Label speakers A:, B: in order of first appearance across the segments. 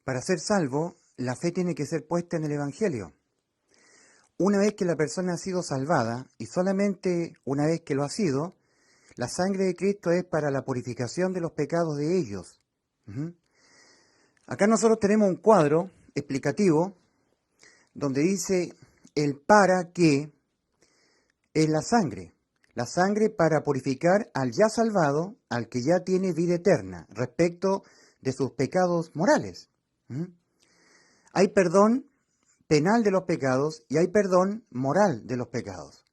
A: Para ser salvo, la fe tiene que ser puesta en el Evangelio. Una vez que la persona ha sido salvada, y solamente una vez que lo ha sido, la sangre de Cristo es para la purificación de los pecados de ellos. Ujú. Acá nosotros tenemos un cuadro explicativo donde dice el para qué es la sangre. La sangre para purificar al ya salvado, al que ya tiene vida eterna, respecto de sus pecados morales. ¿Mm? Hay perdón penal de los pecados y hay perdón moral de los pecados.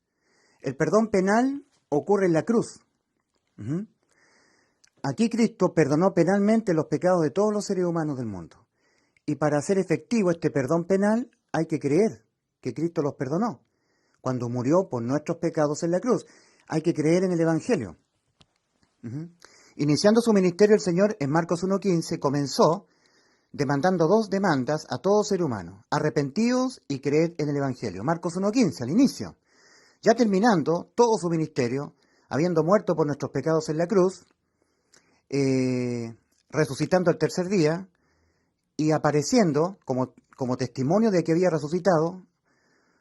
A: El perdón penal ocurre en la cruz. ¿Mm? Aquí Cristo perdonó penalmente los pecados de todos los seres humanos del mundo. Y para hacer efectivo este perdón penal hay que creer que Cristo los perdonó cuando murió por nuestros pecados en la cruz. Hay que creer en el Evangelio. Iniciando su ministerio, el Señor en Marcos 1.15 comenzó demandando dos demandas a todo ser humano: arrepentidos y creer en el Evangelio. Marcos 1.15, al inicio. Ya terminando todo su ministerio, habiendo muerto por nuestros pecados en la cruz, resucitando al tercer día y apareciendo como testimonio de que había resucitado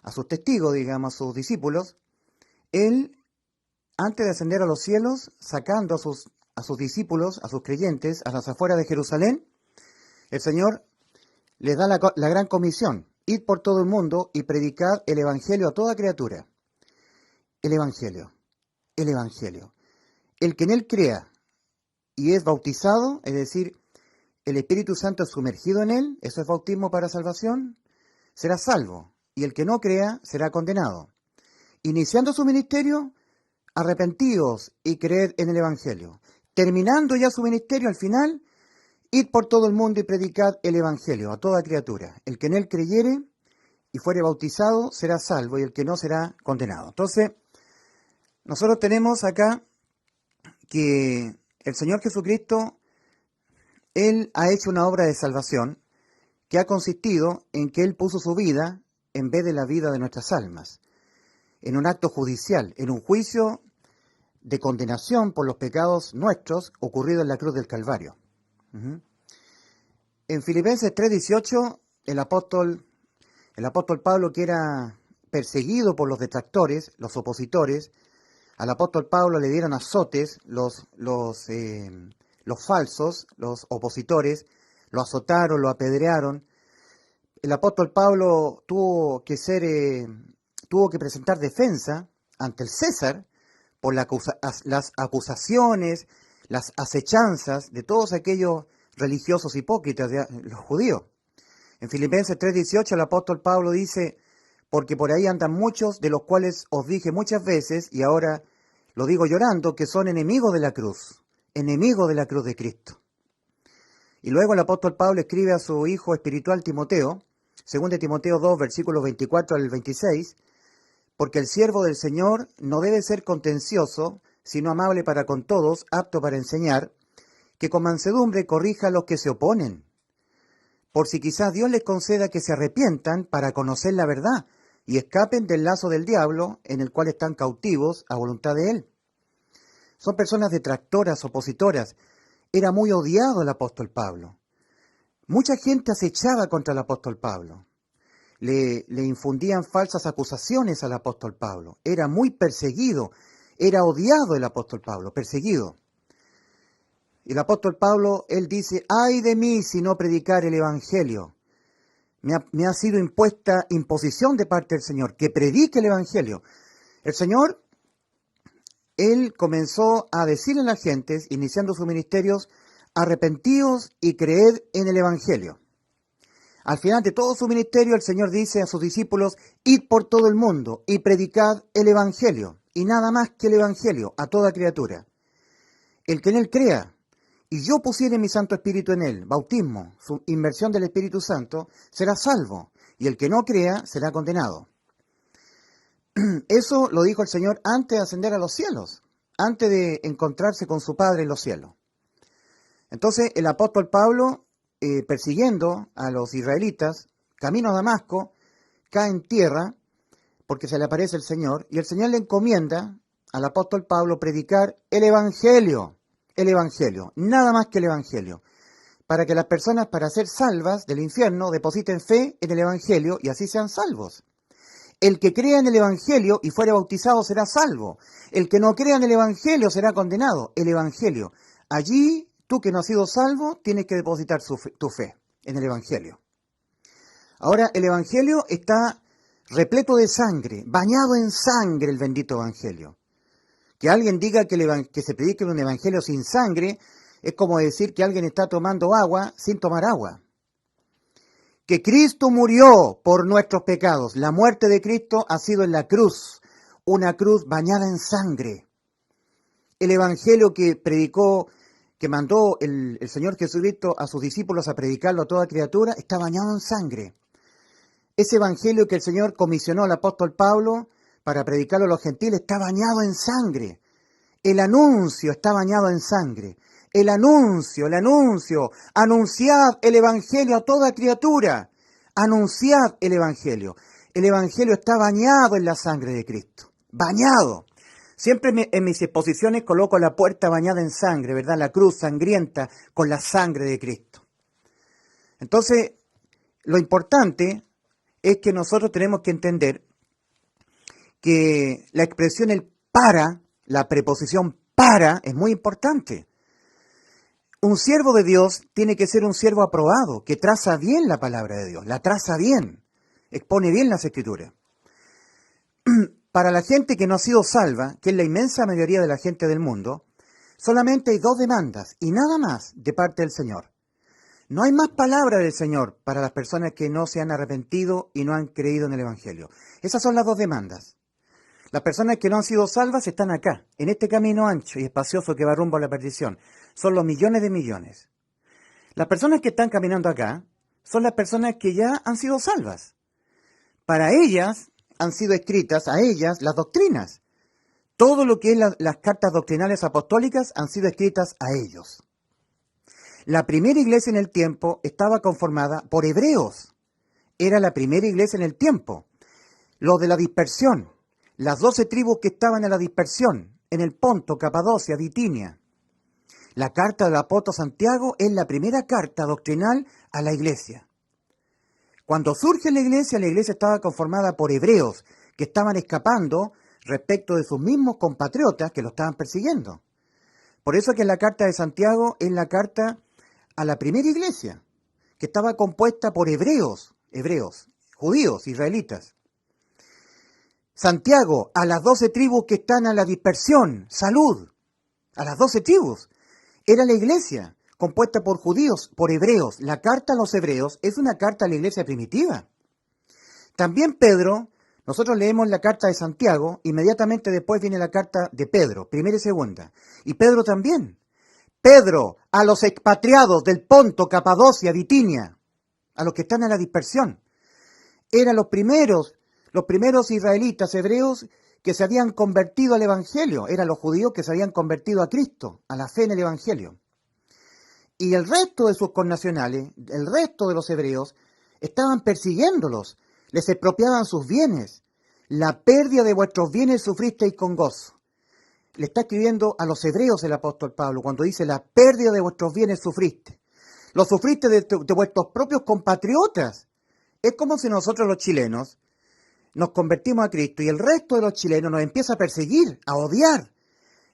A: a sus testigos, digamos, a sus discípulos, él, antes de ascender a los cielos, sacando a sus discípulos, a sus creyentes, a las afueras de Jerusalén, el Señor les da la gran comisión: id por todo el mundo y predicad el Evangelio a toda criatura. El Evangelio, el Evangelio. El que en él crea y es bautizado, es decir, el Espíritu Santo es sumergido en él, eso es bautismo para salvación, será salvo, y el que no crea será condenado. Iniciando su ministerio, arrepentíos y creed en el Evangelio. Terminando ya su ministerio, al final, id por todo el mundo y predicad el Evangelio a toda criatura. El que en él creyere y fuere bautizado será salvo, y el que no será condenado. Entonces, nosotros tenemos acá que el Señor Jesucristo, Él ha hecho una obra de salvación que ha consistido en que Él puso su vida en vez de la vida de nuestras almas, en un acto judicial, en un juicio de condenación por los pecados nuestros ocurrido en la cruz del Calvario. En Filipenses 3.18, el apóstol Pablo, que era perseguido por los detractores, los opositores, al apóstol Pablo le dieron azotes los falsos, los opositores, lo azotaron, lo apedrearon. El apóstol Pablo tuvo que presentar defensa ante el César por las acusaciones, las acechanzas de todos aquellos religiosos hipócritas, los judíos. En Filipenses 3.18 el apóstol Pablo dice: porque por ahí andan muchos, de los cuales os dije muchas veces, y ahora lo digo llorando, que son enemigos de la cruz de Cristo. Y luego el apóstol Pablo escribe a su hijo espiritual Timoteo, 2 Timoteo 2, versículos 24 al 26, porque el siervo del Señor no debe ser contencioso, sino amable para con todos, apto para enseñar, que con mansedumbre corrija a los que se oponen, por si quizás Dios les conceda que se arrepientan para conocer la verdad y escapen del lazo del diablo en el cual están cautivos a voluntad de él. Son personas detractoras, opositoras. Era muy odiado el apóstol Pablo. Mucha gente acechaba contra el apóstol Pablo. Le infundían falsas acusaciones al apóstol Pablo. Era muy perseguido. Era odiado el apóstol Pablo, perseguido. Y el apóstol Pablo, él dice: ay de mí si no predicar el Evangelio. Me ha sido imposición de parte del Señor, que predique el Evangelio. El Señor, Él comenzó a decirle a las gentes, iniciando sus ministerios: arrepentíos y creed en el Evangelio. Al final de todo su ministerio, el Señor dice a sus discípulos: id por todo el mundo y predicad el Evangelio. Y nada más que el Evangelio a toda criatura. El que en él crea, y yo pusiere mi Santo Espíritu en él, bautismo, su inmersión del Espíritu Santo, será salvo, y el que no crea será condenado. Eso lo dijo el Señor antes de ascender a los cielos, antes de encontrarse con su Padre en los cielos. Entonces el apóstol Pablo, persiguiendo a los israelitas, camino a Damasco, cae en tierra porque se le aparece el Señor, y el Señor le encomienda al apóstol Pablo predicar el Evangelio, nada más que el Evangelio, para que las personas, para ser salvas del infierno, depositen fe en el Evangelio y así sean salvos. El que crea en el Evangelio y fuere bautizado será salvo. El que no crea en el Evangelio será condenado. El Evangelio. Allí, tú que no has sido salvo, tienes que depositar tu fe en el Evangelio. Ahora, el Evangelio está repleto de sangre, bañado en sangre el bendito Evangelio. Que alguien diga que se predique un Evangelio sin sangre es como decir que alguien está tomando agua sin tomar agua. Que Cristo murió por nuestros pecados. La muerte de Cristo ha sido en la cruz, una cruz bañada en sangre. El Evangelio que predicó, que mandó el Señor Jesucristo a sus discípulos a predicarlo a toda criatura, está bañado en sangre. Ese Evangelio que el Señor comisionó al apóstol Pablo para predicarlo a los gentiles está bañado en sangre. El anuncio está bañado en sangre. El anuncio, anunciad el Evangelio a toda criatura, anunciad el Evangelio. El Evangelio está bañado en la sangre de Cristo, bañado. Siempre en mis exposiciones coloco la puerta bañada en sangre, ¿verdad? La cruz sangrienta con la sangre de Cristo. Entonces, lo importante es que nosotros tenemos que entender que la expresión el para, la preposición para, es muy importante. Un siervo de Dios tiene que ser un siervo aprobado, que traza bien la palabra de Dios, la traza bien, expone bien las escrituras. Para la gente que no ha sido salva, que es la inmensa mayoría de la gente del mundo, solamente hay 2 demandas y nada más de parte del Señor. No hay más palabra del Señor para las personas que no se han arrepentido y no han creído en el Evangelio. Esas son las 2 demandas. Las personas que no han sido salvas están acá, en este camino ancho y espacioso que va rumbo a la perdición. Son los millones de millones. Las personas que están caminando acá son las personas que ya han sido salvas. Para ellas han sido escritas, a ellas, las doctrinas. Todo lo que es las cartas doctrinales apostólicas han sido escritas a ellos. La primera iglesia en el tiempo estaba conformada por hebreos. Era la primera iglesia en el tiempo. Los de la dispersión. Las 12 tribus que estaban en la dispersión, en el Ponto, Capadocia, Bitinia. La carta del apóstol Santiago es la primera carta doctrinal a la iglesia. Cuando surge la iglesia estaba conformada por hebreos que estaban escapando respecto de sus mismos compatriotas que lo estaban persiguiendo. Por eso que la carta de Santiago es la carta a la primera iglesia, que estaba compuesta por hebreos, judíos, israelitas. Santiago, a las 12 tribus que están a la dispersión, salud, a las 12 tribus. Era la iglesia, compuesta por judíos, por hebreos. La carta a los hebreos es una carta a la iglesia primitiva. También Pedro, nosotros leemos la carta de Santiago, inmediatamente después viene la carta de Pedro, primera y segunda. Y Pedro también. Pedro, a los expatriados del Ponto, Capadocia, Bitinia, a los que están a la dispersión. Eran los primeros israelitas hebreos que se habían convertido al Evangelio. Eran los judíos que se habían convertido a Cristo, a la fe en el Evangelio. Y el resto de sus connacionales, el resto de los hebreos, estaban persiguiéndolos, les expropiaban sus bienes. La pérdida de vuestros bienes sufristeis con gozo. Le está escribiendo a los hebreos el apóstol Pablo cuando dice la pérdida de vuestros bienes sufriste. Lo sufriste de vuestros propios compatriotas. Es como si nosotros los chilenos nos convertimos a Cristo y el resto de los chilenos nos empieza a perseguir, a odiar.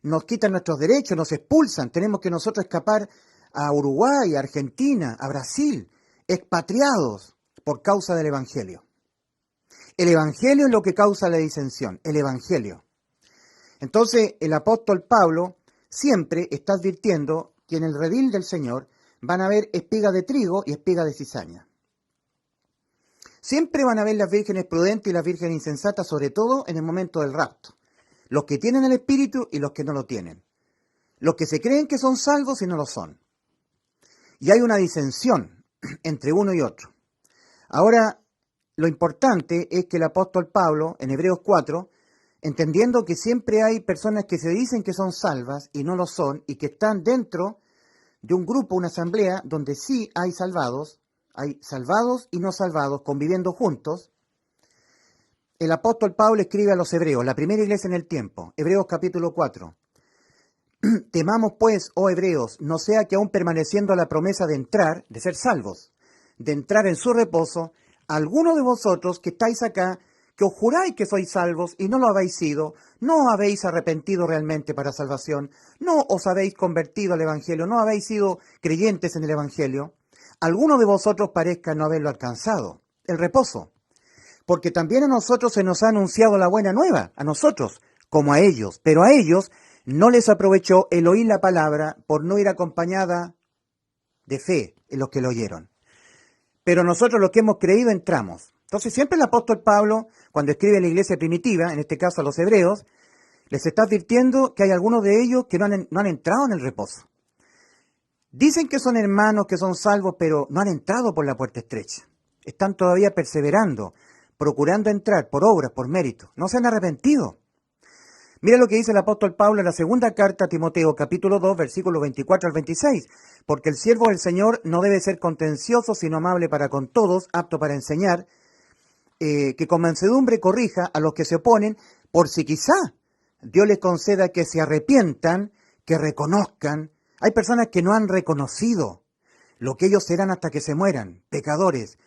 A: Nos quitan nuestros derechos, nos expulsan. Tenemos que nosotros escapar a Uruguay, a Argentina, a Brasil, expatriados por causa del Evangelio. El Evangelio es lo que causa la disensión, el Evangelio. Entonces, el apóstol Pablo siempre está advirtiendo que en el redil del Señor van a haber espigas de trigo y espigas de cizaña. Siempre van a haber las vírgenes prudentes y las vírgenes insensatas, sobre todo en el momento del rapto. Los que tienen el Espíritu y los que no lo tienen. Los que se creen que son salvos y no lo son. Y hay una disensión entre uno y otro. Ahora, lo importante es que el apóstol Pablo, en Hebreos 4, entendiendo que siempre hay personas que se dicen que son salvas y no lo son, y que están dentro de un grupo, una asamblea, donde sí hay salvados y no salvados conviviendo juntos, el apóstol Pablo escribe a los hebreos, la primera iglesia en el tiempo, Hebreos capítulo 4. Temamos pues, oh hebreos, no sea que aún permaneciendo la promesa de entrar, de ser salvos, de entrar en su reposo, alguno de vosotros que estáis acá, que os juráis que sois salvos y no lo habéis sido, no os habéis arrepentido realmente para salvación, no os habéis convertido al Evangelio, no habéis sido creyentes en el Evangelio, alguno de vosotros parezca no haberlo alcanzado, el reposo. Porque también a nosotros se nos ha anunciado la buena nueva, a nosotros, como a ellos, pero a ellos no les aprovechó el oír la palabra por no ir acompañada de fe en los que lo oyeron. Pero nosotros los que hemos creído entramos. Entonces siempre el apóstol Pablo, cuando escribe a la iglesia primitiva, en este caso a los hebreos, les está advirtiendo que hay algunos de ellos que no han entrado en el reposo. Dicen que son hermanos, que son salvos, pero no han entrado por la puerta estrecha. Están todavía perseverando, procurando entrar por obras, por mérito. No se han arrepentido. Mira lo que dice el apóstol Pablo en la segunda carta a Timoteo, capítulo 2, versículos 24 al 26. Porque el siervo del Señor no debe ser contencioso, sino amable para con todos, apto para enseñar, que con mansedumbre corrija a los que se oponen, por si quizá Dios les conceda que se arrepientan, que reconozcan. Hay personas que no han reconocido lo que ellos serán hasta que se mueran, pecadores,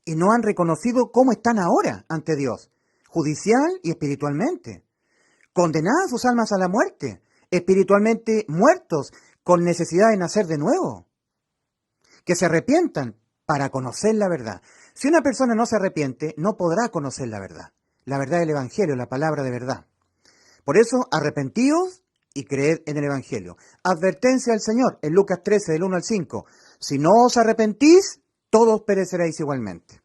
A: y no han reconocido cómo están ahora ante Dios, judicial y espiritualmente. Condenadas sus almas a la muerte, espiritualmente muertos, con necesidad de nacer de nuevo. Que se arrepientan para conocer la verdad. Si una persona no se arrepiente, no podrá conocer la verdad del Evangelio, la palabra de verdad. Por eso, arrepentíos y creed en el Evangelio. Advertencia del Señor, en Lucas 13, del 1 al 5. Si no os arrepentís, todos pereceréis igualmente.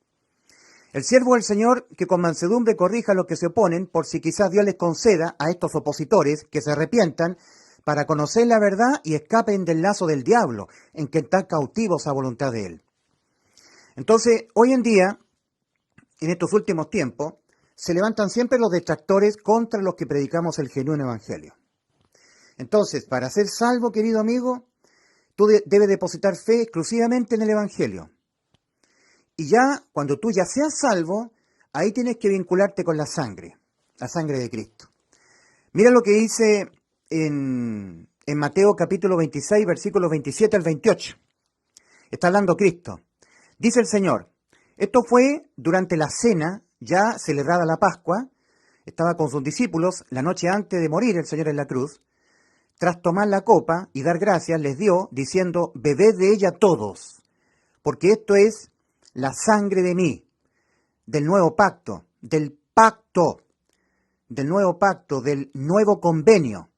A: El siervo del Señor, que con mansedumbre corrija a los que se oponen, por si quizás Dios les conceda a estos opositores que se arrepientan, para conocer la verdad y escapen del lazo del diablo, en que están cautivos a voluntad de él. Entonces, hoy en día, en estos últimos tiempos, se levantan siempre los detractores contra los que predicamos el genuino evangelio. Entonces, para ser salvo, querido amigo, tú debes depositar fe exclusivamente en el evangelio. Y ya, cuando tú ya seas salvo, ahí tienes que vincularte con la sangre de Cristo. Mira lo que dice en Mateo capítulo 26, versículos 27 al 28. Está hablando Cristo. Dice el Señor, esto fue durante la cena, ya celebrada la Pascua, estaba con sus discípulos la noche antes de morir el Señor en la cruz. Tras tomar la copa y dar gracias, les dio, diciendo, bebed de ella todos, porque esto es la sangre de mí, del nuevo pacto, del nuevo convenio,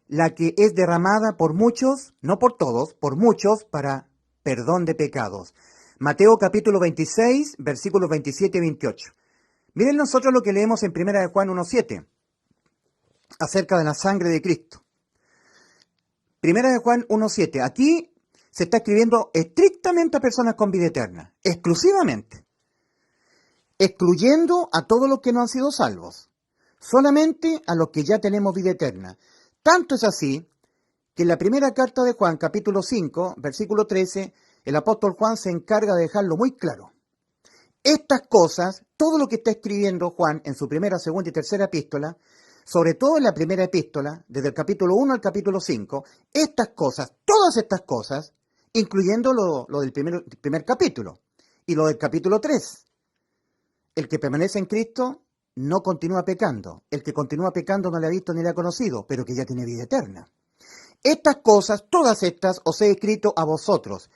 A: la que es derramada por muchos, no por todos, por muchos, para perdón de pecados. Mateo capítulo 26, versículos 27 y 28. Miren nosotros lo que leemos en 1 de Juan 1:7, acerca de la sangre de Cristo. 1 de Juan 1:7, aquí se está escribiendo estrictamente a personas con vida eterna, exclusivamente, excluyendo a todos los que no han sido salvos, solamente a los que ya tenemos vida eterna. Tanto es así que en la primera carta de Juan, capítulo 5, versículo 13, el apóstol Juan se encarga de dejarlo muy claro. Estas cosas, todo lo que está escribiendo Juan en su primera, segunda y tercera epístola, sobre todo en la primera epístola, desde el capítulo 1 al capítulo 5, estas cosas, todas estas cosas, incluyendo lo del primer capítulo y lo del capítulo 3. El que permanece en Cristo no continúa pecando. El que continúa pecando no le ha visto ni le ha conocido, pero que ya tiene vida eterna. Estas cosas, todas estas, os he escrito a vosotros,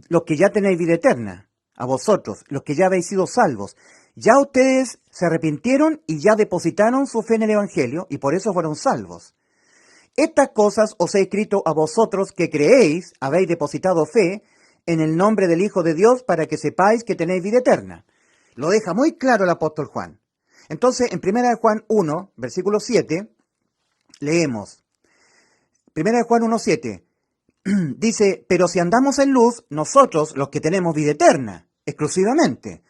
A: los que ya tenéis vida eterna, a vosotros, los que ya habéis sido salvos. Ya ustedes se arrepintieron y ya depositaron su fe en el Evangelio y por eso fueron salvos. Estas cosas os he escrito a vosotros que creéis, habéis depositado fe en el nombre del Hijo de Dios para que sepáis que tenéis vida eterna. Lo deja muy claro el apóstol Juan. Entonces, en 1 de Juan 1, versículo 7, leemos. 1 de Juan 1:7 dice, pero si andamos en luz, nosotros los que tenemos vida eterna, exclusivamente.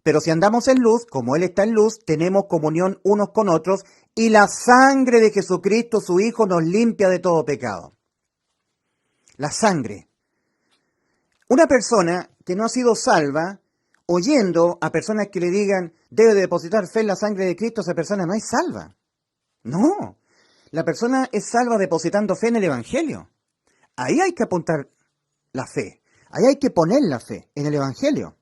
A: Pero si andamos en luz, como Él está en luz, tenemos comunión unos con otros, y la sangre de Jesucristo, su Hijo, nos limpia de todo pecado. La sangre. Una persona que no ha sido salva, oyendo a personas que le digan, debe depositar fe en la sangre de Cristo, esa persona no es salva. No. La persona es salva depositando fe en el Evangelio. Ahí hay que apuntar la fe. Ahí hay que poner la fe en el Evangelio.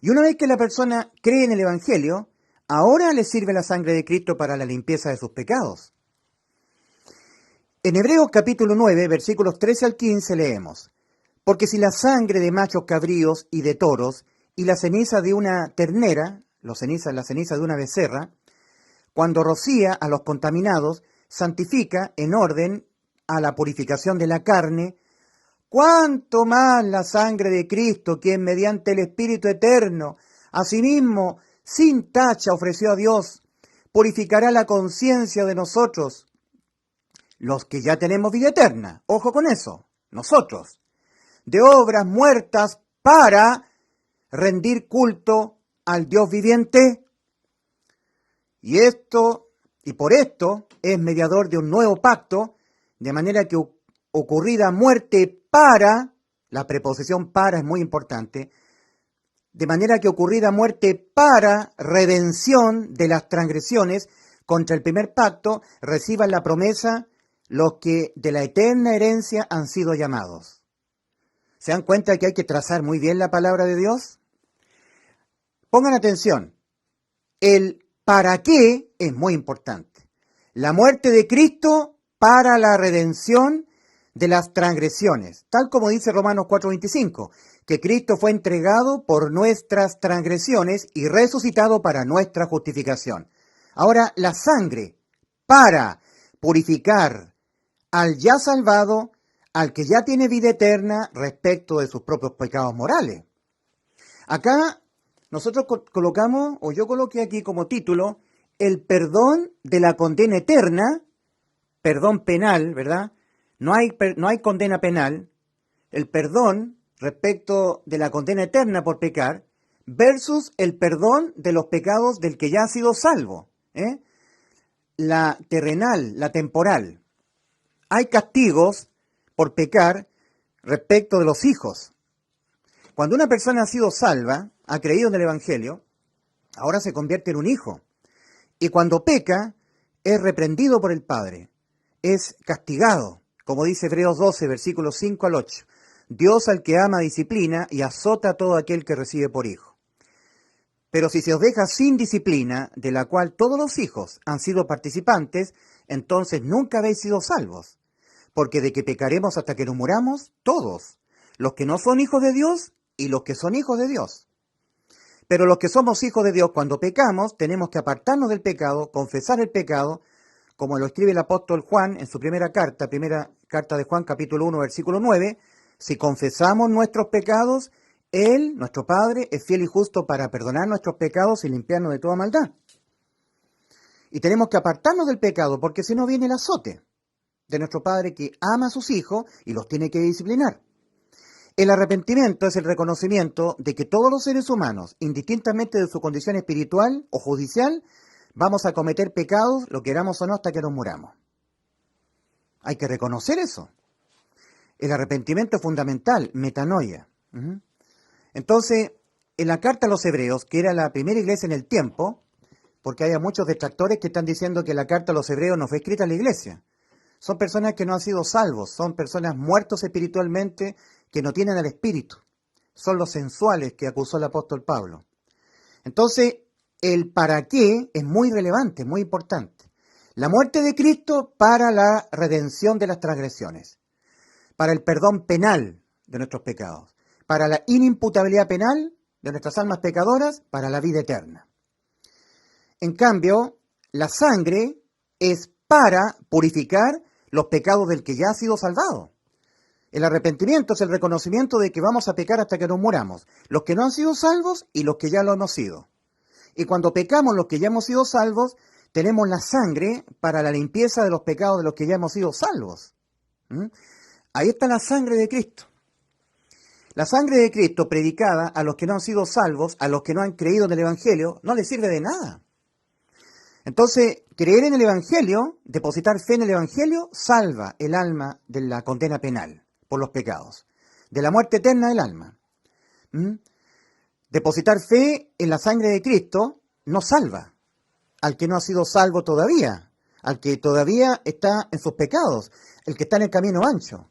A: Y una vez que la persona cree en el Evangelio, ahora le sirve la sangre de Cristo para la limpieza de sus pecados. En Hebreos capítulo 9, versículos 13 al 15 leemos: Porque si la sangre de machos cabríos y de toros y la ceniza de una ternera, la ceniza de una becerra, cuando rocía a los contaminados, santifica en orden a la purificación de la carne, cuánto más la sangre de Cristo, quien mediante el Espíritu eterno, asimismo, sin tacha ofreció a Dios, purificará la conciencia de nosotros, los que ya tenemos vida eterna. Ojo con eso, nosotros, de obras muertas para rendir culto al Dios viviente. Y por esto es mediador de un nuevo pacto, de manera que ocurrida muerte para, la preposición para es muy importante, de manera que ocurrida muerte para redención de las transgresiones contra el primer pacto, reciban la promesa los que de la eterna herencia han sido llamados. ¿Se dan cuenta que hay que trazar muy bien la palabra de Dios? Pongan atención, el para qué es muy importante. La muerte de Cristo para la redención de las transgresiones, tal como dice Romanos 4:25, que Cristo fue entregado por nuestras transgresiones y resucitado para nuestra justificación. Ahora, la sangre para purificar al ya salvado, al que ya tiene vida eterna respecto de sus propios pecados morales. Acá nosotros colocamos, o yo coloqué aquí como título, el perdón de la condena eterna, perdón penal, ¿verdad? No hay condena penal, el perdón respecto de la condena eterna por pecar, versus el perdón de los pecados del que ya ha sido salvo. La terrenal, la temporal. Hay castigos por pecar respecto de los hijos. Cuando una persona ha sido salva, ha creído en el Evangelio, ahora se convierte en un hijo. Y cuando peca, es reprendido por el Padre, es castigado, como dice Hebreos 12, versículos 5 al 8. Dios al que ama disciplina y azota a todo aquel que recibe por hijo. Pero si se os deja sin disciplina, de la cual todos los hijos han sido participantes, entonces nunca habéis sido salvos. Porque de que pecaremos hasta que nos muramos, todos, los que no son hijos de Dios y los que son hijos de Dios. Pero los que somos hijos de Dios, cuando pecamos, tenemos que apartarnos del pecado, confesar el pecado, como lo escribe el apóstol Juan en su primera carta de Juan, capítulo 1, versículo 9, si confesamos nuestros pecados, Él, nuestro Padre, es fiel y justo para perdonar nuestros pecados y limpiarnos de toda maldad. Y tenemos que apartarnos del pecado, porque si no viene el azote de nuestro Padre que ama a sus hijos y los tiene que disciplinar. El arrepentimiento es el reconocimiento de que todos los seres humanos, indistintamente de su condición espiritual o judicial, vamos a cometer pecados, lo queramos o no, hasta que nos muramos. Hay que reconocer eso. El arrepentimiento es fundamental, metanoia. Entonces, en la carta a los Hebreos, que era la primera iglesia en el tiempo, porque hay muchos detractores que están diciendo que la carta a los Hebreos no fue escrita en la iglesia. Son personas que no han sido salvos, son personas muertos espiritualmente, que no tienen el espíritu. Son los sensuales que acusó el apóstol Pablo. Entonces, el para qué es muy relevante, muy importante. La muerte de Cristo para la redención de las transgresiones, para el perdón penal de nuestros pecados, para la inimputabilidad penal de nuestras almas pecadoras, para la vida eterna. En cambio, la sangre es para purificar los pecados del que ya ha sido salvado. El arrepentimiento es el reconocimiento de que vamos a pecar hasta que nos muramos, los que no han sido salvos y los que ya lo hemos sido. Y cuando pecamos los que ya hemos sido salvos, tenemos la sangre para la limpieza de los pecados de los que ya hemos sido salvos. Ahí está la sangre de Cristo. La sangre de Cristo predicada a los que no han sido salvos, a los que no han creído en el Evangelio, no les sirve de nada. Entonces, creer en el Evangelio, depositar fe en el Evangelio, salva el alma de la condena penal por los pecados, de la muerte eterna del alma. Depositar fe en la sangre de Cristo no salva al que no ha sido salvo todavía, al que todavía está en sus pecados, el que está en el camino ancho.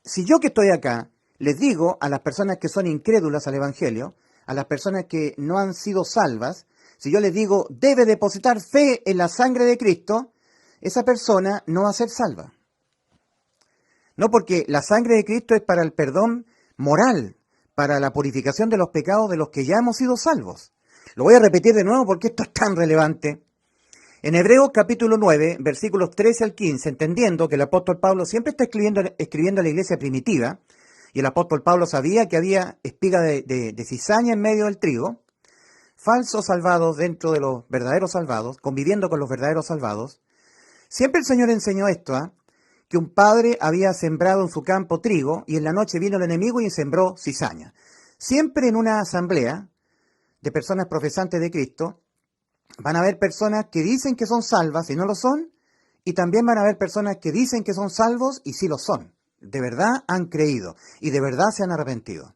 A: Si yo que estoy acá les digo a las personas que son incrédulas al Evangelio, a las personas que no han sido salvas, si yo les digo, debe depositar fe en la sangre de Cristo, esa persona no va a ser salva. No, porque la sangre de Cristo es para el perdón moral, para la purificación de los pecados de los que ya hemos sido salvos. Lo voy a repetir de nuevo porque esto es tan relevante. En Hebreos capítulo 9, versículos 13 al 15, entendiendo que el apóstol Pablo siempre está escribiendo a la iglesia primitiva, y el apóstol Pablo sabía que había espiga de cizaña en medio del trigo, falsos salvados dentro de los verdaderos salvados, conviviendo con los verdaderos salvados. Siempre el Señor enseñó esto, que un padre había sembrado en su campo trigo y en la noche vino el enemigo y sembró cizaña. Siempre en una asamblea de personas profesantes de Cristo van a haber personas que dicen que son salvas y no lo son, y también van a haber personas que dicen que son salvos y sí lo son. De verdad han creído y de verdad se han arrepentido.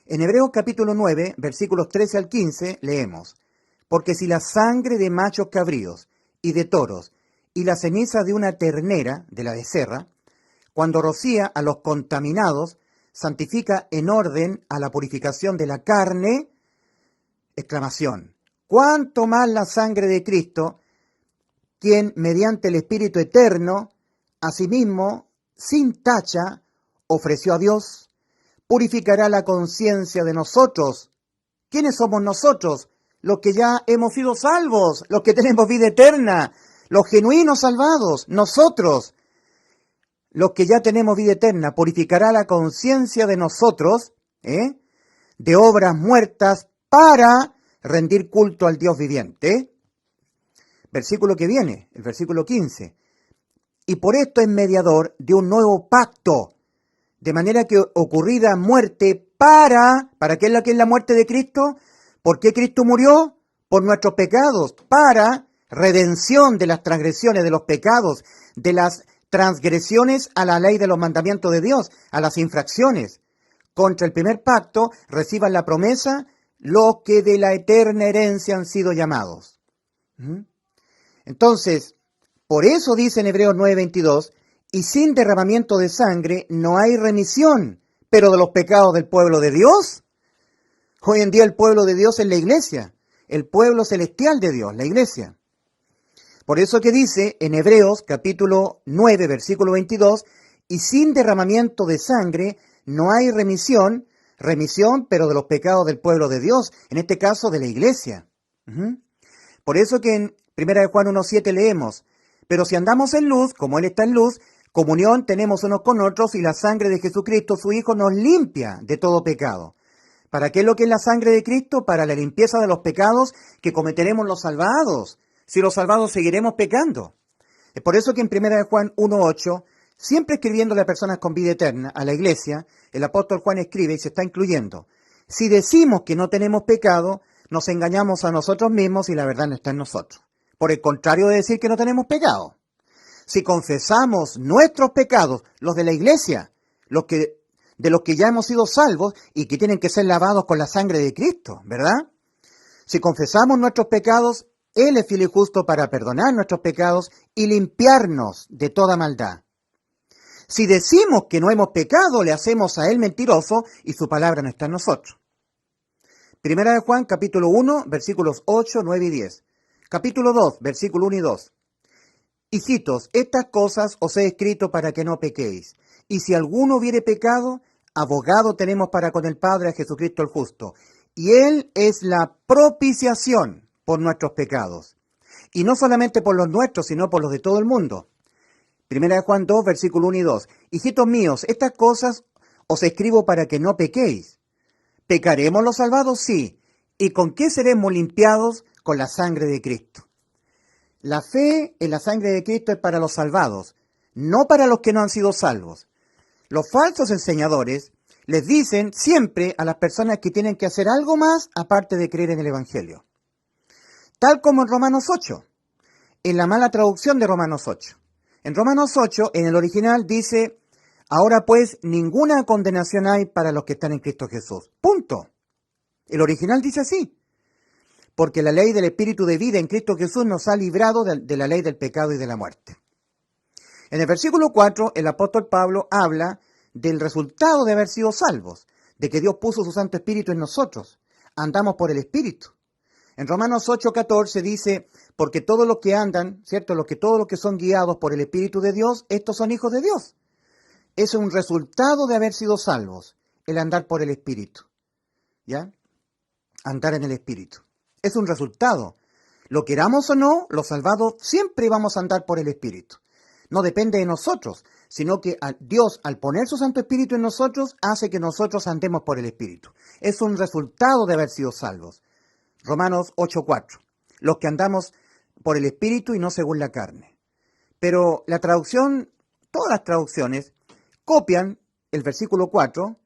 A: En Hebreos capítulo 9, versículos 13 al 15, leemos: porque si la sangre de machos cabríos y de toros y la ceniza de una ternera, de la becerra, cuando rocía a los contaminados, santifica en orden a la purificación de la carne, exclamación, cuánto más la sangre de Cristo, quien mediante el Espíritu Eterno, asimismo, sin tacha, ofreció a Dios, purificará la conciencia de nosotros. ¿Quiénes somos nosotros? Los que ya hemos sido salvos, los que tenemos vida eterna, los genuinos salvados, nosotros, los que ya tenemos vida eterna, purificará la conciencia de nosotros, de obras muertas para rendir culto al Dios viviente. Versículo que viene, el versículo 15. Y por esto es mediador de un nuevo pacto, de manera que ocurrida muerte ¿para qué es la muerte de Cristo? ¿Por qué Cristo murió? Por nuestros pecados, para redención de las transgresiones, de los pecados, de las transgresiones a la ley de los mandamientos de Dios, a las infracciones. Contra el primer pacto reciban la promesa los que de la eterna herencia han sido llamados. Entonces, por eso dice en Hebreos 9:22, y sin derramamiento de sangre no hay remisión, pero de los pecados del pueblo de Dios. Hoy en día el pueblo de Dios es la iglesia, el pueblo celestial de Dios, la iglesia. Por eso que dice en Hebreos capítulo 9, versículo 22, y sin derramamiento de sangre no hay remisión, pero de los pecados del pueblo de Dios, en este caso de la iglesia. Por eso que en 1 Juan 1:7 leemos, pero si andamos en luz, como Él está en luz, comunión tenemos unos con otros y la sangre de Jesucristo, su Hijo, nos limpia de todo pecado. ¿Para qué es lo que es la sangre de Cristo? Para la limpieza de los pecados que cometeremos los salvados. Si los salvados seguiremos pecando. Es por eso que en 1 Juan 1:8, siempre escribiéndole a personas con vida eterna, a la iglesia, el apóstol Juan escribe y se está incluyendo: si decimos que no tenemos pecado, nos engañamos a nosotros mismos y la verdad no está en nosotros. Por el contrario de decir que no tenemos pecado. Si confesamos nuestros pecados, los de la iglesia, de los que ya hemos sido salvos y que tienen que ser lavados con la sangre de Cristo, ¿verdad? Si confesamos nuestros pecados, Él es fiel y justo para perdonar nuestros pecados y limpiarnos de toda maldad. Si decimos que no hemos pecado, le hacemos a Él mentiroso y su palabra no está en nosotros. Primera de Juan, capítulo 1, versículos 8, 9 y 10. Capítulo 2, versículo 1 y 2. Hijitos, estas cosas os he escrito para que no pequéis. Y si alguno hubiere pecado, abogado tenemos para con el Padre a Jesucristo el justo. Y Él es la propiciación por nuestros pecados. Y no solamente por los nuestros, sino por los de todo el mundo. Primera de Juan 2, versículo 1 y 2. Hijitos míos, estas cosas os escribo para que no pequéis. ¿Pecaremos los salvados? Sí. ¿Y con qué seremos limpiados? Con la sangre de Cristo. La fe en la sangre de Cristo es para los salvados, no para los que no han sido salvos. Los falsos enseñadores les dicen siempre a las personas que tienen que hacer algo más aparte de creer en el Evangelio. Tal como en Romanos 8, en la mala traducción de Romanos 8. En Romanos 8, en el original dice, ahora pues ninguna condenación hay para los que están en Cristo Jesús. Punto. El original dice así. porque la ley del Espíritu de vida en Cristo Jesús nos ha librado de la ley del pecado y de la muerte. En el versículo 4, el apóstol Pablo habla del resultado de haber sido salvos, de que Dios puso su Santo Espíritu en nosotros. Andamos por el Espíritu. En Romanos 8:14 dice, porque todos los que andan, ¿cierto? Todos los que son guiados por el Espíritu de Dios, estos son hijos de Dios. Es un resultado de haber sido salvos, el andar por el Espíritu. ¿Ya? Andar en el Espíritu. Es un resultado. Lo queramos o no, los salvados siempre vamos a andar por el Espíritu. No depende de nosotros, sino que Dios, al poner su Santo Espíritu en nosotros, hace que nosotros andemos por el Espíritu. Es un resultado de haber sido salvos. Romanos 8:4. Los que andamos por el Espíritu y no según la carne. Pero la traducción, todas las traducciones, copian el versículo 4,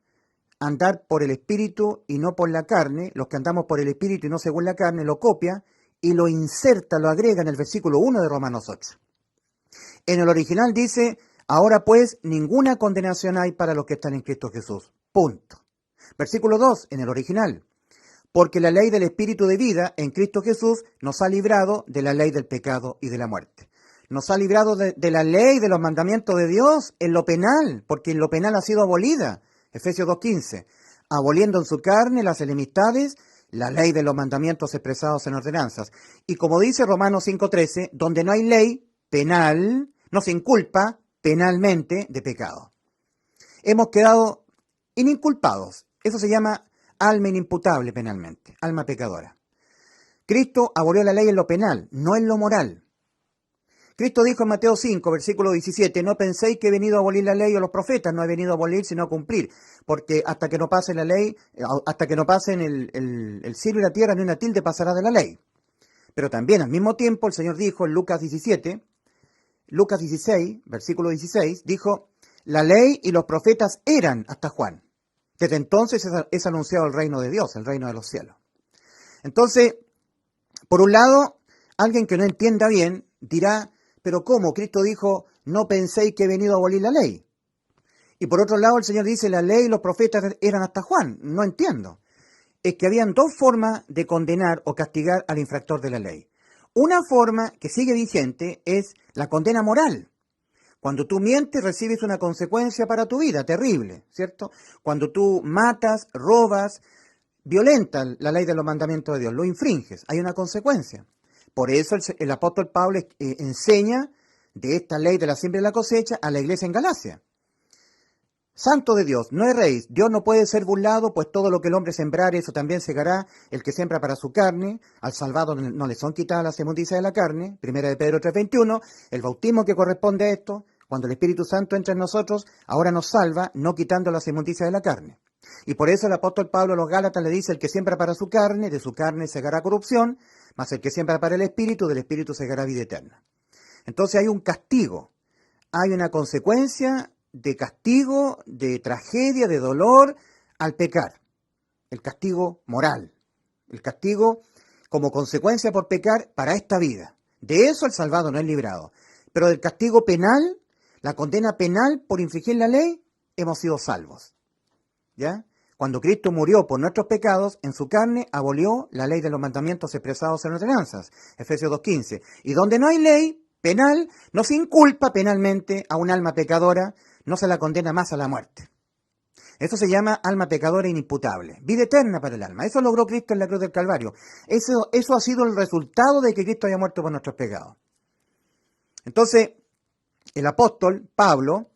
A: andar por el Espíritu y no por la carne. Los que andamos por el Espíritu y no según la carne, lo copia y lo inserta, lo agrega en el versículo 1 de Romanos 8. En el original dice, ahora pues ninguna condenación hay para los que están en Cristo Jesús. Punto. Versículo 2, en el original. Porque la ley del Espíritu de vida en Cristo Jesús nos ha librado de la ley del pecado y de la muerte. Nos ha librado de la ley de los mandamientos de Dios en lo penal, porque en lo penal ha sido abolida. Efesios 2:15. Aboliendo en su carne las enemistades, la ley de los mandamientos expresados en ordenanzas. Y como dice Romanos 5:13, donde no hay ley penal, no se inculpa penalmente de pecado. Hemos quedado ininculpados. Eso se llama alma inimputable penalmente, alma pecadora. Cristo abolió la ley en lo penal, no en lo moral. Cristo dijo en Mateo 5, versículo 17, no penséis que he venido a abolir la ley o los profetas, no he venido a abolir sino a cumplir, porque hasta que no pase la ley, hasta que no pasen el cielo y la tierra, ni una tilde pasará de la ley. Pero también al mismo tiempo el Señor dijo en Lucas 16, versículo 16, dijo, la ley y los profetas eran hasta Juan. Desde entonces es anunciado el reino de Dios, el reino de los cielos. Entonces, por un lado, alguien que no entienda bien dirá, pero ¿cómo? Cristo dijo, no penséis que he venido a abolir la ley. Y por otro lado, el Señor dice, la ley y los profetas eran hasta Juan. No entiendo. Es que habían dos formas de condenar o castigar al infractor de la ley. Una forma que sigue vigente es la condena moral. Cuando tú mientes, recibes una consecuencia para tu vida, terrible, ¿cierto? Cuando tú matas, robas, violentas la ley de los mandamientos de Dios, lo infringes, hay una consecuencia. Por eso el apóstol Pablo enseña de esta ley de la siembra y la cosecha a la iglesia en Galacia. Santo de Dios, no erréis, Dios no puede ser burlado, pues todo lo que el hombre sembrare, eso también segará, el que siembra para su carne, al salvado no le son quitadas las inmundicias de la carne, 1 de Pedro 3:21, el bautismo que corresponde a esto, cuando el Espíritu Santo entra en nosotros, ahora nos salva, no quitando las inmundicias de la carne. Y por eso el apóstol Pablo a los Gálatas le dice, el que siembra para su carne, de su carne segará corrupción, mas el que siembra para el Espíritu, del Espíritu segará vida eterna. Entonces hay un castigo, hay una consecuencia de castigo, de tragedia, de dolor al pecar. El castigo moral, el castigo como consecuencia por pecar para esta vida. De eso el salvado no es librado. Pero del castigo penal, la condena penal por infringir la ley, hemos sido salvos. ¿Ya? Cuando Cristo murió por nuestros pecados, en su carne abolió la ley de los mandamientos expresados en ordenanzas. Efesios 2:15. Y donde no hay ley penal, no se inculpa penalmente a un alma pecadora, no se la condena más a la muerte. Eso se llama alma pecadora inimputable. Vida eterna para el alma. Eso logró Cristo en la cruz del Calvario. Eso ha sido el resultado de que Cristo haya muerto por nuestros pecados. Entonces, el apóstol Pablo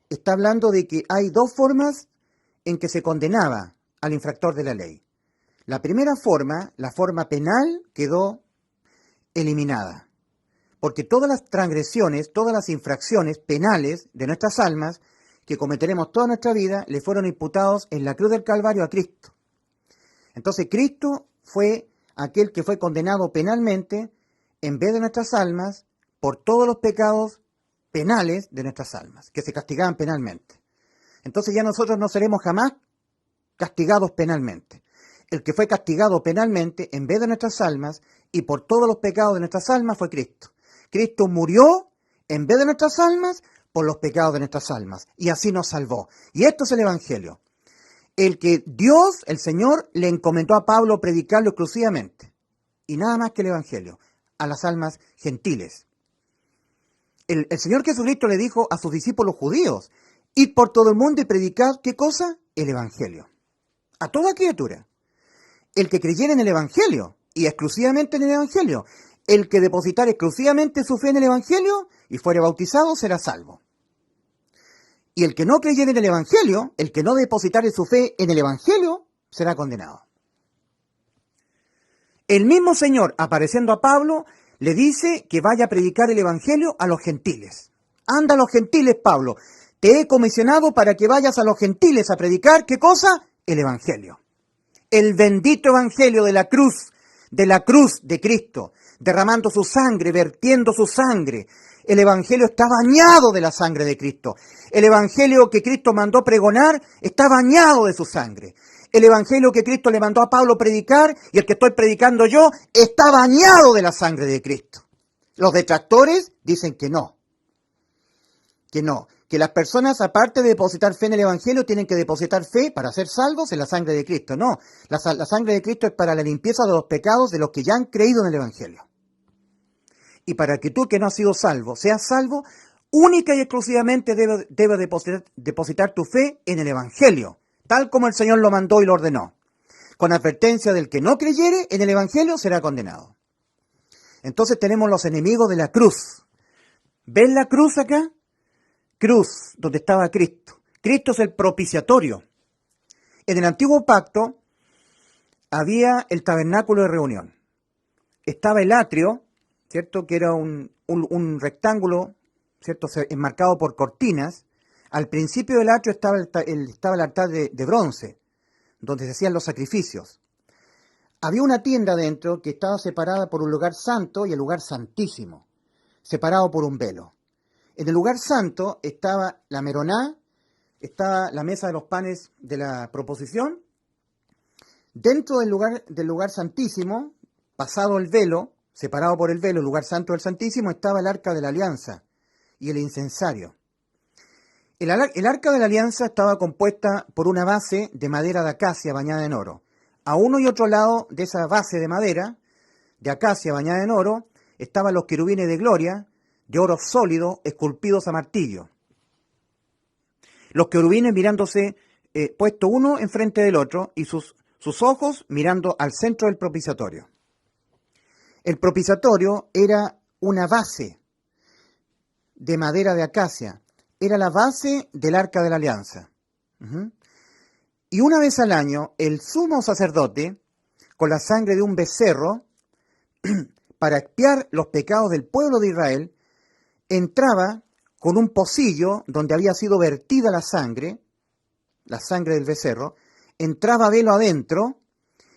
A: está hablando de que hay dos formas en que se condenaba al infractor de la ley. La primera forma, la forma penal, quedó eliminada. Porque todas las transgresiones, todas las infracciones penales de nuestras almas que cometeremos toda nuestra vida, le fueron imputados en la cruz del Calvario a Cristo. Entonces Cristo fue aquel que fue condenado penalmente en vez de nuestras almas por todos los pecados penales de nuestras almas, que se castigaban penalmente. Entonces ya nosotros no seremos jamás castigados penalmente. El que fue castigado penalmente en vez de nuestras almas y por todos los pecados de nuestras almas fue Cristo. Cristo murió en vez de nuestras almas por los pecados de nuestras almas y así nos salvó. Y esto es el Evangelio. El que Dios, el Señor, le encomendó a Pablo predicarlo exclusivamente. y nada más que el Evangelio, a las almas gentiles. El Señor Jesucristo le dijo a sus discípulos judíos, id por todo el mundo y predicad, ¿qué cosa? El Evangelio. A toda criatura. El que creyera en el Evangelio, y exclusivamente en el Evangelio, el que depositara exclusivamente su fe en el Evangelio y fuere bautizado, será salvo. Y el que no creyera en el Evangelio, el que no depositare su fe en el Evangelio, será condenado. El mismo Señor, apareciendo a Pablo, le dice que vaya a predicar el Evangelio a los gentiles. Anda a los gentiles, Pablo. Te he comisionado para que vayas a los gentiles a predicar, ¿qué cosa? El Evangelio. El bendito Evangelio de la cruz de Cristo, derramando su sangre, vertiendo su sangre. El Evangelio está bañado de la sangre de Cristo. El Evangelio que Cristo mandó pregonar está bañado de su sangre. El Evangelio que Cristo le mandó a Pablo predicar y el que estoy predicando yo está bañado de la sangre de Cristo. Los detractores dicen que no. Que las personas, aparte de depositar fe en el Evangelio, tienen que depositar fe para ser salvos en la sangre de Cristo. No, la sangre de Cristo es para la limpieza de los pecados de los que ya han creído en el Evangelio. Y para que tú que no has sido salvo, seas salvo, única y exclusivamente debes depositar tu fe en el Evangelio, tal como el Señor lo mandó y lo ordenó. Con advertencia del que no creyere en el Evangelio será condenado. Entonces tenemos los enemigos de la cruz. ¿Ven la cruz acá? Cruz, donde estaba Cristo. Cristo es el propiciatorio. En el antiguo pacto había el tabernáculo de reunión. Estaba el atrio, ¿cierto? Que era un rectángulo, ¿cierto? Enmarcado por cortinas. Al principio del atrio estaba el altar de bronce, donde se hacían los sacrificios. Había una tienda dentro que estaba separada por un lugar santo y el lugar santísimo, separado por un velo. En el lugar santo estaba la meroná, estaba la mesa de los panes de la proposición. Dentro del lugar santísimo, pasado el velo, separado por el velo, el lugar santo del santísimo, estaba el arca de la alianza y el incensario. El arca de la alianza estaba compuesta por una base de madera de acacia bañada en oro. A uno y otro lado de esa base de madera, de acacia bañada en oro, estaban los querubines de gloria, de oro sólido, esculpidos a martillo. Los querubines mirándose puesto uno enfrente del otro y sus ojos mirando al centro del propiciatorio. El propiciatorio era una base de madera de acacia, era la base del arca de la alianza. Y una vez al año, el sumo sacerdote, con la sangre de un becerro, para expiar los pecados del pueblo de Israel, entraba con un pocillo donde había sido vertida la sangre del becerro, entraba velo adentro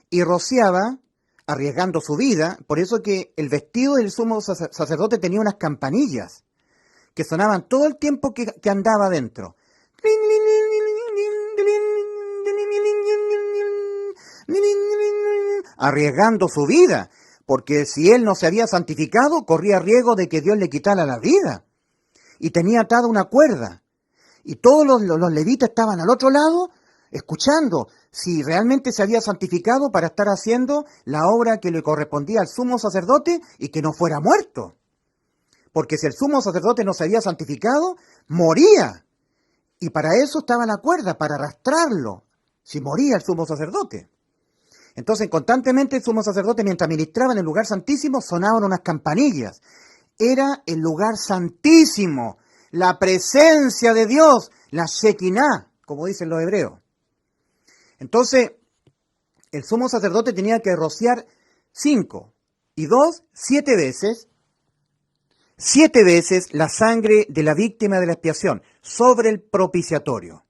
A: y rociaba, arriesgando su vida. Por eso que el vestido del sumo sacerdote tenía unas campanillas que sonaban todo el tiempo que andaba adentro. Arriesgando su vida, porque si él no se había santificado, corría riesgo de que Dios le quitara la vida. Y tenía atada una cuerda. Y todos los levitas estaban al otro lado, escuchando si realmente se había santificado para estar haciendo la obra que le correspondía al sumo sacerdote y que no fuera muerto. Porque si el sumo sacerdote no se había santificado, moría. Y para eso estaba la cuerda, para arrastrarlo, si moría el sumo sacerdote. Entonces, constantemente el sumo sacerdote, mientras ministraba en el lugar santísimo, sonaban unas campanillas. Era el lugar santísimo, la presencia de Dios, la Shekinah, como dicen los hebreos. Entonces, el sumo sacerdote tenía que rociar 5 y 2, 7 veces, 7 veces la sangre de la víctima de la expiación sobre el propiciatorio.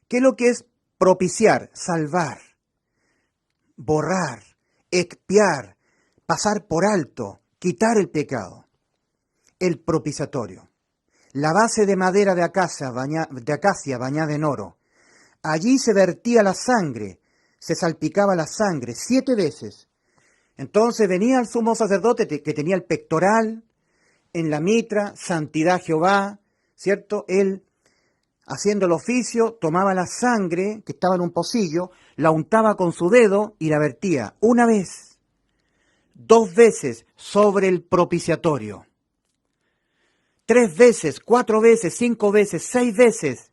A: ¿Qué es lo que es propiciar? Salvar, borrar, expiar, pasar por alto, quitar el pecado. El propiciatorio. La base de madera de acacia bañada en oro. Allí se vertía la sangre, se salpicaba la sangre 7 veces. Entonces venía el sumo sacerdote que tenía el pectoral, en la mitra, santidad Jehová, ¿cierto? Él, haciendo el oficio, tomaba la sangre que estaba en un pocillo, la untaba con su dedo y la vertía 1 vez, 2 veces sobre el propiciatorio. 3 veces, 4 veces, 5 veces, 6 veces,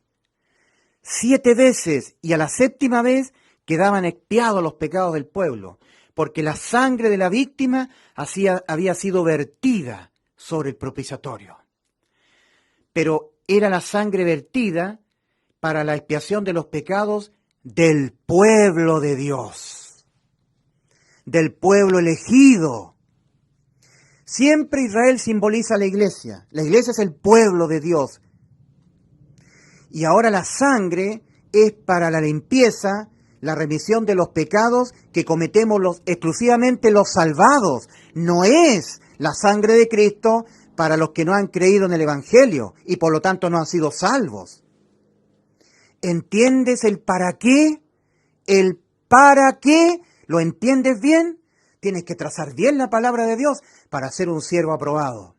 A: 7 veces, y a la 7ª vez quedaban expiados los pecados del pueblo, porque la sangre de la víctima había sido vertida sobre el propiciatorio. Pero era la sangre vertida para la expiación de los pecados del pueblo de Dios, del pueblo elegido. Siempre Israel simboliza a la iglesia. La iglesia es el pueblo de Dios. Y ahora la sangre es para la limpieza, la remisión de los pecados que cometemos exclusivamente los salvados. No es la sangre de Cristo para los que no han creído en el Evangelio y por lo tanto no han sido salvos. ¿Entiendes el para qué? ¿El para qué? ¿Lo entiendes bien? Tienes que trazar bien la palabra de Dios para ser un siervo aprobado.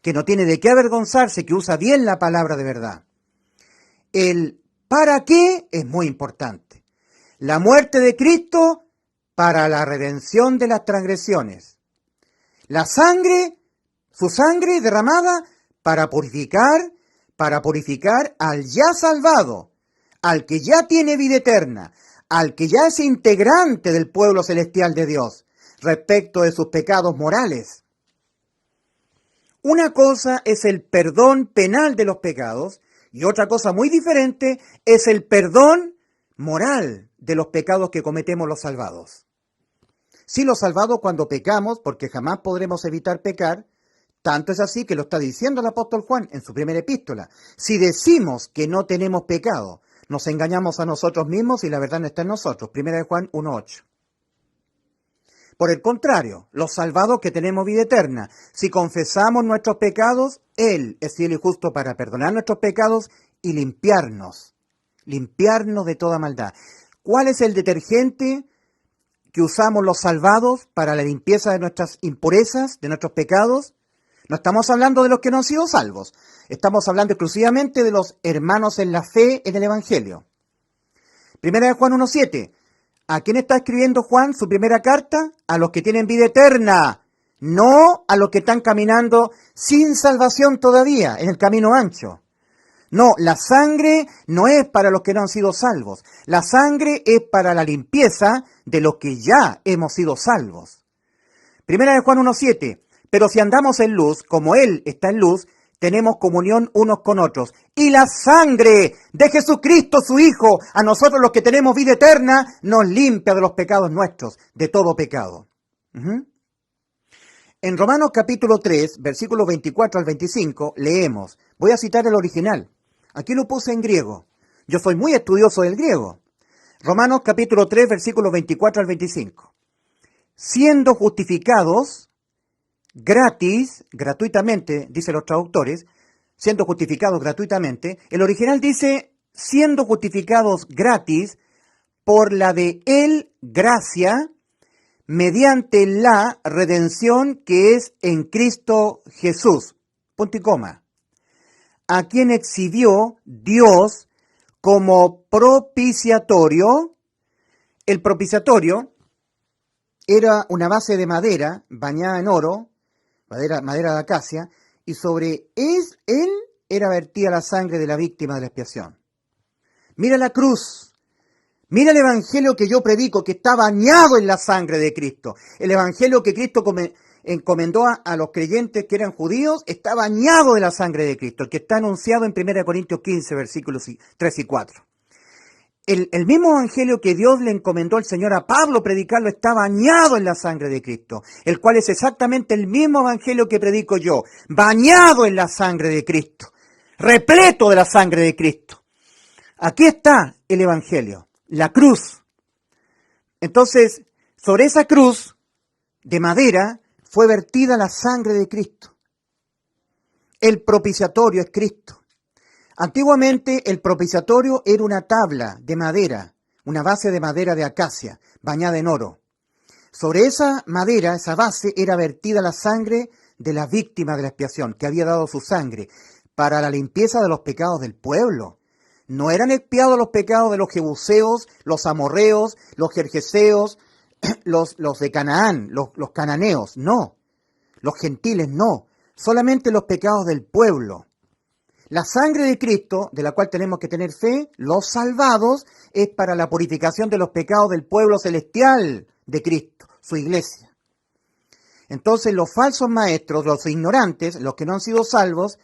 A: Que no tiene de qué avergonzarse, que usa bien la palabra de verdad. El para qué es muy importante. La muerte de Cristo para la redención de las transgresiones. La sangre, su sangre derramada para purificar al ya salvado, al que ya tiene vida eterna, al que ya es integrante del pueblo celestial de Dios, respecto de sus pecados morales. Una cosa es el perdón penal de los pecados y otra cosa muy diferente es el perdón moral de los pecados que cometemos los salvados. Sí, los salvados cuando pecamos, porque jamás podremos evitar pecar, tanto es así que lo está diciendo el apóstol Juan en su primera epístola. Si decimos que no tenemos pecado, nos engañamos a nosotros mismos y la verdad no está en nosotros. Primera de Juan 1:8. Por el contrario, los salvados que tenemos vida eterna, si confesamos nuestros pecados, Él es fiel y justo para perdonar nuestros pecados y limpiarnos de toda maldad. ¿Cuál es el detergente que usamos los salvados para la limpieza de nuestras impurezas, de nuestros pecados? No estamos hablando de los que no han sido salvos, estamos hablando exclusivamente de los hermanos en la fe en el Evangelio. Primera de Juan 1:7. ¿A quién está escribiendo Juan su primera carta? A los que tienen vida eterna, no a los que están caminando sin salvación todavía, en el camino ancho. No, la sangre no es para los que no han sido salvos. La sangre es para la limpieza de los que ya hemos sido salvos. Primera de Juan 1:7. Pero si andamos en luz, como Él está en luz, tenemos comunión unos con otros. Y la sangre de Jesucristo, su Hijo, a nosotros los que tenemos vida eterna, nos limpia de los pecados nuestros, de todo pecado. En Romanos capítulo 3, versículos 24 al 25, leemos, voy a citar el original. Aquí lo puse en griego. Yo soy muy estudioso del griego. Romanos capítulo 3, versículos 24 al 25. Siendo justificados gratis, gratuitamente, dicen los traductores, siendo justificados gratuitamente, el original dice, siendo justificados gratis por la de Él gracia, mediante la redención que es en Cristo Jesús. Punto y coma. A quien exhibió Dios como propiciatorio. El propiciatorio era una base de madera bañada en oro, madera de acacia, y sobre él era vertida la sangre de la víctima de la expiación. Mira la cruz, mira el evangelio que yo predico, que está bañado en la sangre de Cristo. El evangelio que Cristo encomendó a los creyentes que eran judíos, está bañado de la sangre de Cristo, el que está anunciado en 1 Corintios 15, versículos 3 y 4. El mismo evangelio que Dios le encomendó al Señor a Pablo predicarlo está bañado en la sangre de Cristo, el cual es exactamente el mismo evangelio que predico yo, bañado en la sangre de Cristo, repleto de la sangre de Cristo. Aquí está el evangelio, la cruz. Entonces, sobre esa cruz de madera fue vertida la sangre de Cristo. El propiciatorio es Cristo. Antiguamente el propiciatorio era una tabla de madera, una base de madera de acacia, bañada en oro. Sobre esa madera, esa base, era vertida la sangre de la víctima de la expiación, que había dado su sangre, para la limpieza de los pecados del pueblo. No eran expiados los pecados de los jebuseos, los amorreos, los gergeseos, los de Canaán, los cananeos, no. Los gentiles, no. Solamente los pecados del pueblo. La sangre de Cristo, de la cual tenemos que tener fe, los salvados, es para la purificación de los pecados del pueblo celestial de Cristo, su iglesia. Entonces los falsos maestros, los ignorantes, los que no han sido salvos,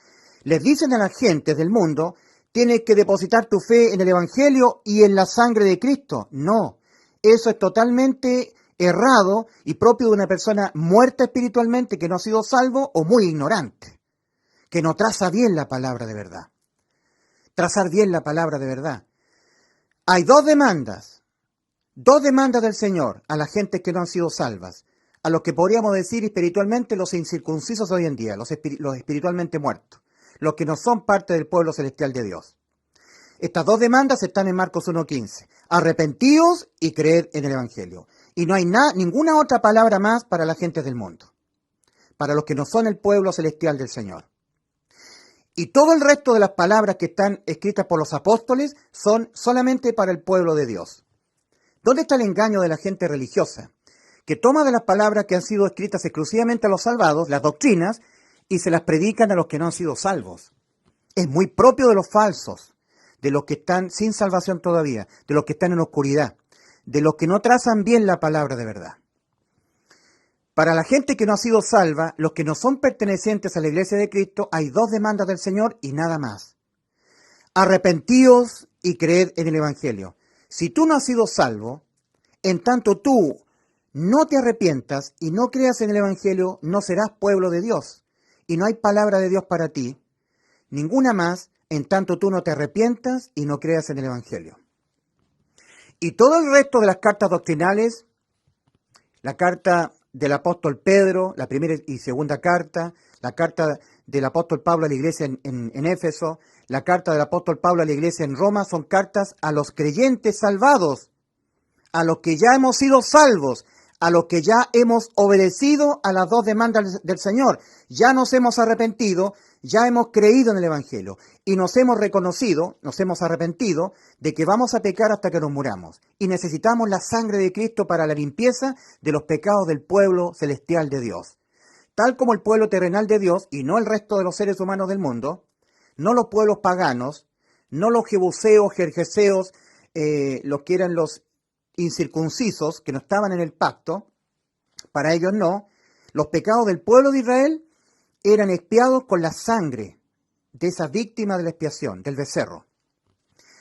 A: les dicen a las gentes del mundo: tienes que depositar tu fe en el Evangelio y en la sangre de Cristo. No, eso es totalmente errado y propio de una persona muerta espiritualmente que no ha sido salvo o muy ignorante, que no traza bien la palabra de verdad. Trazar bien la palabra de verdad. Hay dos demandas del Señor a las gentes que no han sido salvas, a los que podríamos decir espiritualmente los incircuncisos hoy en día, los espiritualmente muertos, los que no son parte del pueblo celestial de Dios. Estas dos demandas están en Marcos 1:15. Arrepentíos y creed en el Evangelio. Y no hay ninguna otra palabra más para la gente del mundo, para los que no son el pueblo celestial del Señor. Y todo el resto de las palabras que están escritas por los apóstoles son solamente para el pueblo de Dios. ¿Dónde está el engaño de la gente religiosa? Que toma de las palabras que han sido escritas exclusivamente a los salvados, las doctrinas, y se las predican a los que no han sido salvos. Es muy propio de los falsos, de los que están sin salvación todavía, de los que están en oscuridad, de los que no trazan bien la palabra de verdad. Para la gente que no ha sido salva, los que no son pertenecientes a la iglesia de Cristo, hay dos demandas del Señor y nada más. Arrepentíos y creed en el Evangelio. Si tú no has sido salvo, en tanto tú no te arrepientas y no creas en el Evangelio, no serás pueblo de Dios. Y no hay palabra de Dios para ti, ninguna más, en tanto tú no te arrepientas y no creas en el Evangelio. Y todo el resto de las cartas doctrinales, la carta del apóstol Pedro, la primera y segunda carta, la carta del apóstol Pablo a la iglesia en Éfeso, la carta del apóstol Pablo a la iglesia en Roma, son cartas a los creyentes salvados, a los que ya hemos sido salvos, a los que ya hemos obedecido a las dos demandas del Señor. Ya nos hemos arrepentido, ya hemos creído en el Evangelio y nos hemos reconocido, nos hemos arrepentido de que vamos a pecar hasta que nos muramos. Y necesitamos la sangre de Cristo para la limpieza de los pecados del pueblo celestial de Dios. Tal como el pueblo terrenal de Dios y no el resto de los seres humanos del mundo, no los pueblos paganos, no los jebuseos, jerjeseos, los que eran los incircuncisos, que no estaban en el pacto, para ellos no, los pecados del pueblo de Israel eran expiados con la sangre de esa víctima de la expiación, del becerro,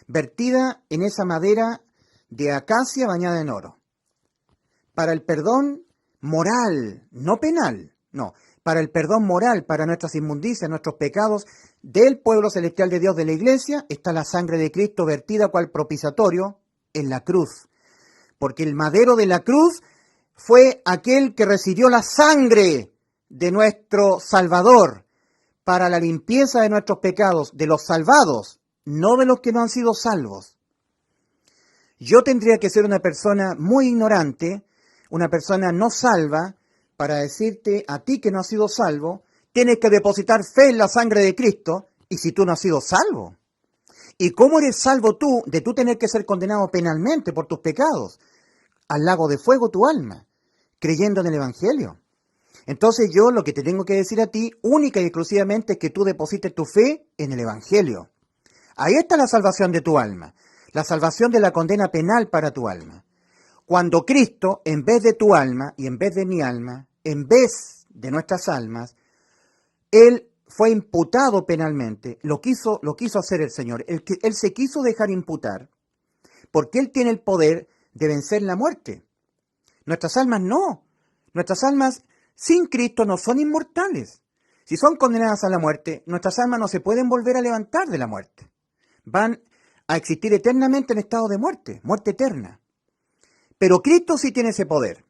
A: vertida en esa madera de acacia bañada en oro, para el perdón moral, no penal, no, para el perdón moral, para nuestras inmundicias, nuestros pecados del pueblo celestial de Dios de la iglesia, está la sangre de Cristo vertida cual propiciatorio en la cruz. Porque el madero de la cruz fue aquel que recibió la sangre de nuestro Salvador para la limpieza de nuestros pecados, de los salvados, no de los que no han sido salvos. Yo tendría que ser una persona muy ignorante, una persona no salva, para decirte a ti que no has sido salvo, tienes que depositar fe en la sangre de Cristo, y si tú no has sido salvo. ¿Y cómo eres salvo tú de tú tener que ser condenado penalmente por tus pecados? Al lago de fuego tu alma, creyendo en el Evangelio. Entonces yo lo que te tengo que decir a ti, única y exclusivamente, es que tú deposites tu fe en el Evangelio. Ahí está la salvación de tu alma, la salvación de la condena penal para tu alma. Cuando Cristo, en vez de tu alma y en vez de mi alma, en vez de nuestras almas, Él fue imputado penalmente, lo quiso hacer el Señor. Él se quiso dejar imputar, porque Él tiene el poder de vencer la muerte. Nuestras almas no. Nuestras almas sin Cristo no son inmortales. Si son condenadas a la muerte, nuestras almas no se pueden volver a levantar de la muerte. Van a existir eternamente en estado de muerte, muerte eterna. Pero Cristo sí tiene ese poder.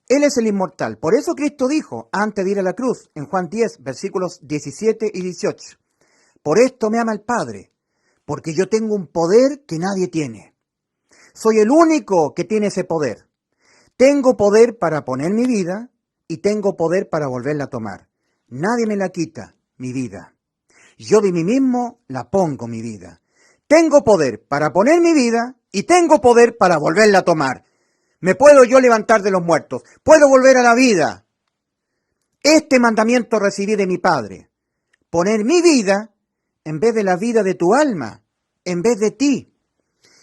A: Él es el inmortal. Por eso Cristo dijo, antes de ir a la cruz, en Juan 10, versículos 17 y 18, por esto me ama el Padre, porque yo tengo un poder que nadie tiene. Soy el único que tiene ese poder. Tengo poder para poner mi vida y tengo poder para volverla a tomar. Nadie me la quita, mi vida. Yo de mí mismo la pongo, mi vida. Tengo poder para poner mi vida y tengo poder para volverla a tomar. Me puedo yo levantar de los muertos, puedo volver a la vida. Este mandamiento recibí de mi Padre, poner mi vida en vez de la vida de tu alma, en vez de ti.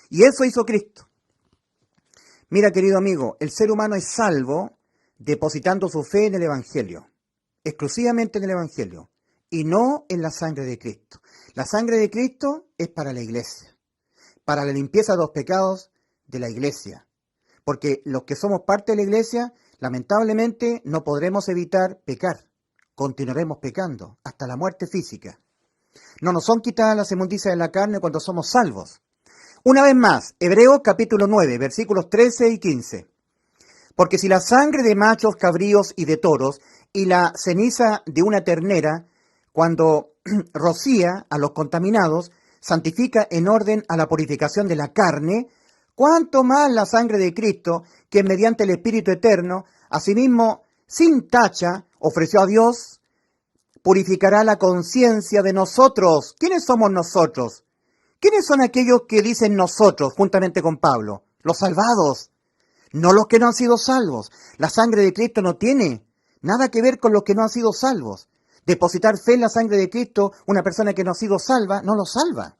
A: Y eso hizo Cristo. Mira, querido amigo, el ser humano es salvo depositando su fe en el Evangelio, exclusivamente en el Evangelio, y no en la sangre de Cristo. La sangre de Cristo es para la iglesia, para la limpieza de los pecados de la iglesia. Porque los que somos parte de la iglesia, lamentablemente no podremos evitar pecar. Continuaremos pecando hasta la muerte física. No nos son quitadas las inmundicias de la carne cuando somos salvos. Una vez más, Hebreos capítulo 9, versículos 13 y 15. Porque si la sangre de machos, cabríos y de toros, y la ceniza de una ternera, cuando rocía a los contaminados, santifica en orden a la purificación de la carne, cuánto más la sangre de Cristo, que mediante el Espíritu Eterno, asimismo sin tacha, ofreció a Dios, purificará la conciencia de nosotros. ¿Quiénes somos nosotros? ¿Quiénes son aquellos que dicen nosotros, juntamente con Pablo? Los salvados, no los que no han sido salvos. La sangre de Cristo no tiene nada que ver con los que no han sido salvos. Depositar fe en la sangre de Cristo, una persona que no ha sido salva, no lo salva.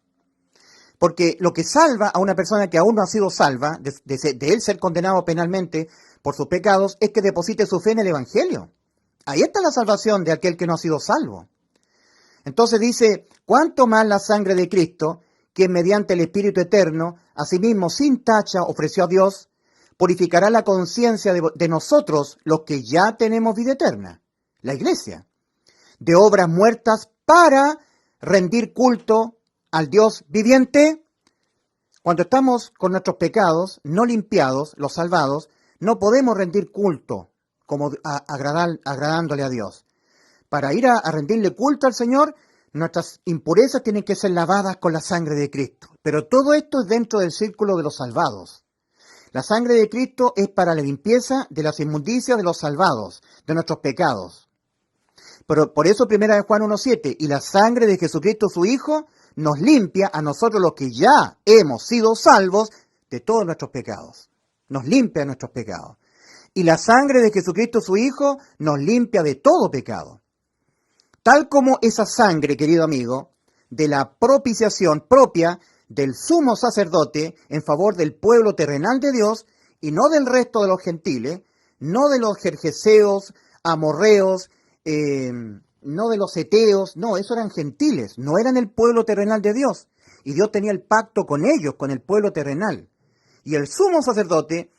A: Porque lo que salva a una persona que aún no ha sido salva, de él ser condenado penalmente por sus pecados, es que deposite su fe en el Evangelio. Ahí está la salvación de aquel que no ha sido salvo. Entonces dice, ¿cuánto más la sangre de Cristo, que mediante el Espíritu Eterno, asimismo sin tacha ofreció a Dios, purificará la conciencia de nosotros, los que ya tenemos vida eterna, la iglesia, de obras muertas para rendir culto al Dios viviente? Cuando estamos con nuestros pecados no limpiados, los salvados, no podemos rendir culto como agradándole a Dios. Para ir a rendirle culto al Señor, nuestras impurezas tienen que ser lavadas con la sangre de Cristo. Pero todo esto es dentro del círculo de los salvados. La sangre de Cristo es para la limpieza de las inmundicias de los salvados, de nuestros pecados. Pero por eso 1 Juan 1:7, y la sangre de Jesucristo su Hijo nos limpia a nosotros los que ya hemos sido salvos de todos nuestros pecados. Nos limpia de nuestros pecados. Y la sangre de Jesucristo su Hijo nos limpia de todo pecado. Tal como esa sangre, querido amigo, de la propiciación propia del sumo sacerdote en favor del pueblo terrenal de Dios y no del resto de los gentiles, no de los gergeseos, amorreos, no de los eteos, no, esos eran gentiles, no eran el pueblo terrenal de Dios. Y Dios tenía el pacto con ellos, con el pueblo terrenal. Y el sumo sacerdote,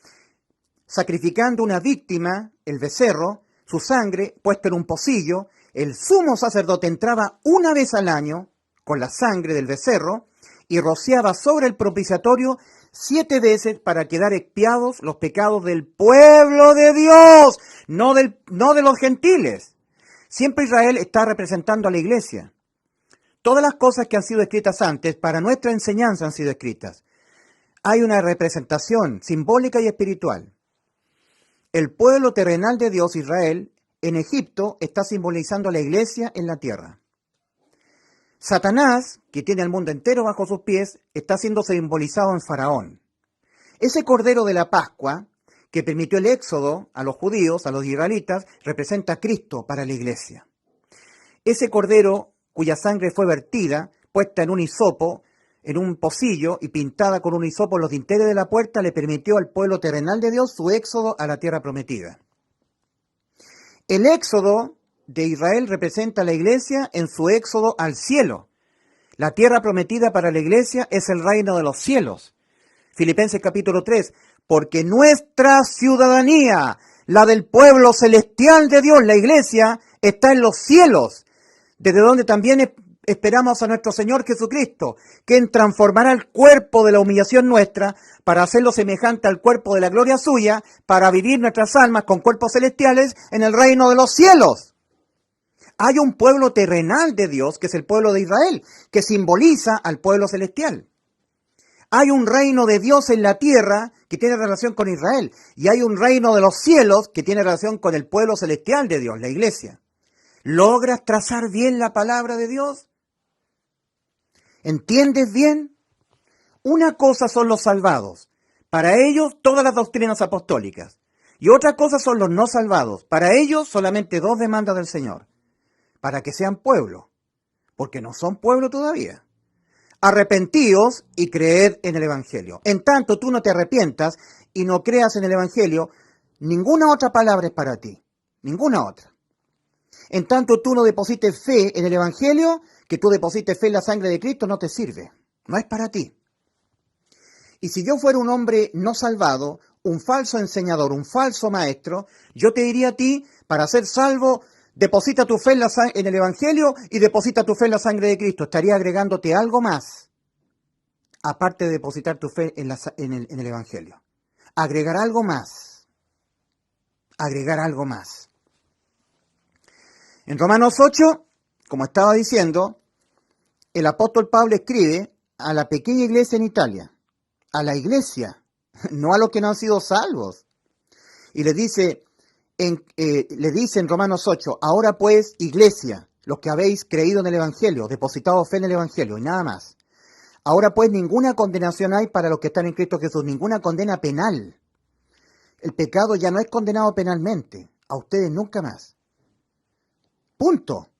A: sacrificando una víctima, el becerro, su sangre puesta en un pocillo, el sumo sacerdote entraba una vez al año con la sangre del becerro y rociaba sobre el propiciatorio 7 veces para quedar expiados los pecados del pueblo de Dios, no de los gentiles. Siempre Israel está representando a la iglesia. Todas las cosas que han sido escritas antes, para nuestra enseñanza han sido escritas. Hay una representación simbólica y espiritual. El pueblo terrenal de Dios, Israel, en Egipto, está simbolizando a la iglesia en la tierra. Satanás, que tiene al mundo entero bajo sus pies, está siendo simbolizado en Faraón. Ese cordero de la Pascua, que permitió el éxodo a los judíos, a los israelitas, representa a Cristo para la iglesia. Ese cordero, cuya sangre fue vertida, puesta en un hisopo, en un pocillo y pintada con un hisopo en los dinteles de la puerta, le permitió al pueblo terrenal de Dios su éxodo a la tierra prometida. El éxodo de Israel representa a la iglesia en su éxodo al cielo. La tierra prometida para la iglesia es el reino de los cielos. Filipenses capítulo 3, porque nuestra ciudadanía, la del pueblo celestial de Dios, la iglesia, está en los cielos, desde donde también esperamos a nuestro Señor Jesucristo, quien transformará el cuerpo de la humillación nuestra para hacerlo semejante al cuerpo de la gloria suya, para vivir nuestras almas con cuerpos celestiales en el reino de los cielos. Hay un pueblo terrenal de Dios, que es el pueblo de Israel, que simboliza al pueblo celestial. Hay un reino de Dios en la tierra que tiene relación con Israel, y hay un reino de los cielos que tiene relación con el pueblo celestial de Dios, la iglesia. ¿Logras trazar bien la palabra de Dios? ¿Entiendes bien? Una cosa son los salvados, Para ellos, todas las doctrinas apostólicas. Y otra cosa son los no salvados. Para ellos, solamente dos demandas del Señor. Para que sean pueblo. Porque no son pueblo todavía. Arrepentíos y creed en el Evangelio. En tanto tú no te arrepientas y no creas en el Evangelio, ninguna otra palabra es para ti. Ninguna otra. En tanto tú no deposites fe en el Evangelio, que tú deposites fe en la sangre de Cristo, no te sirve. No es para ti. Y si yo fuera un hombre no salvado, un falso enseñador, un falso maestro, yo te diría a ti, para ser salvo, deposita tu fe en el Evangelio y deposita tu fe en la sangre de Cristo. Estaría agregándote algo más, aparte de depositar tu fe en el Evangelio. Agregar algo más. Agregar algo más. En Romanos 8, como estaba diciendo, el apóstol Pablo escribe a la pequeña iglesia en Italia, a la iglesia, no a los que no han sido salvos. Y le dice en Romanos 8, ahora pues, iglesia, los que habéis creído en el Evangelio, depositado fe en el Evangelio y nada más. Ahora pues ninguna condenación hay para los que están en Cristo Jesús, ninguna condena penal. El pecado ya no es condenado penalmente, a ustedes nunca más. Punto.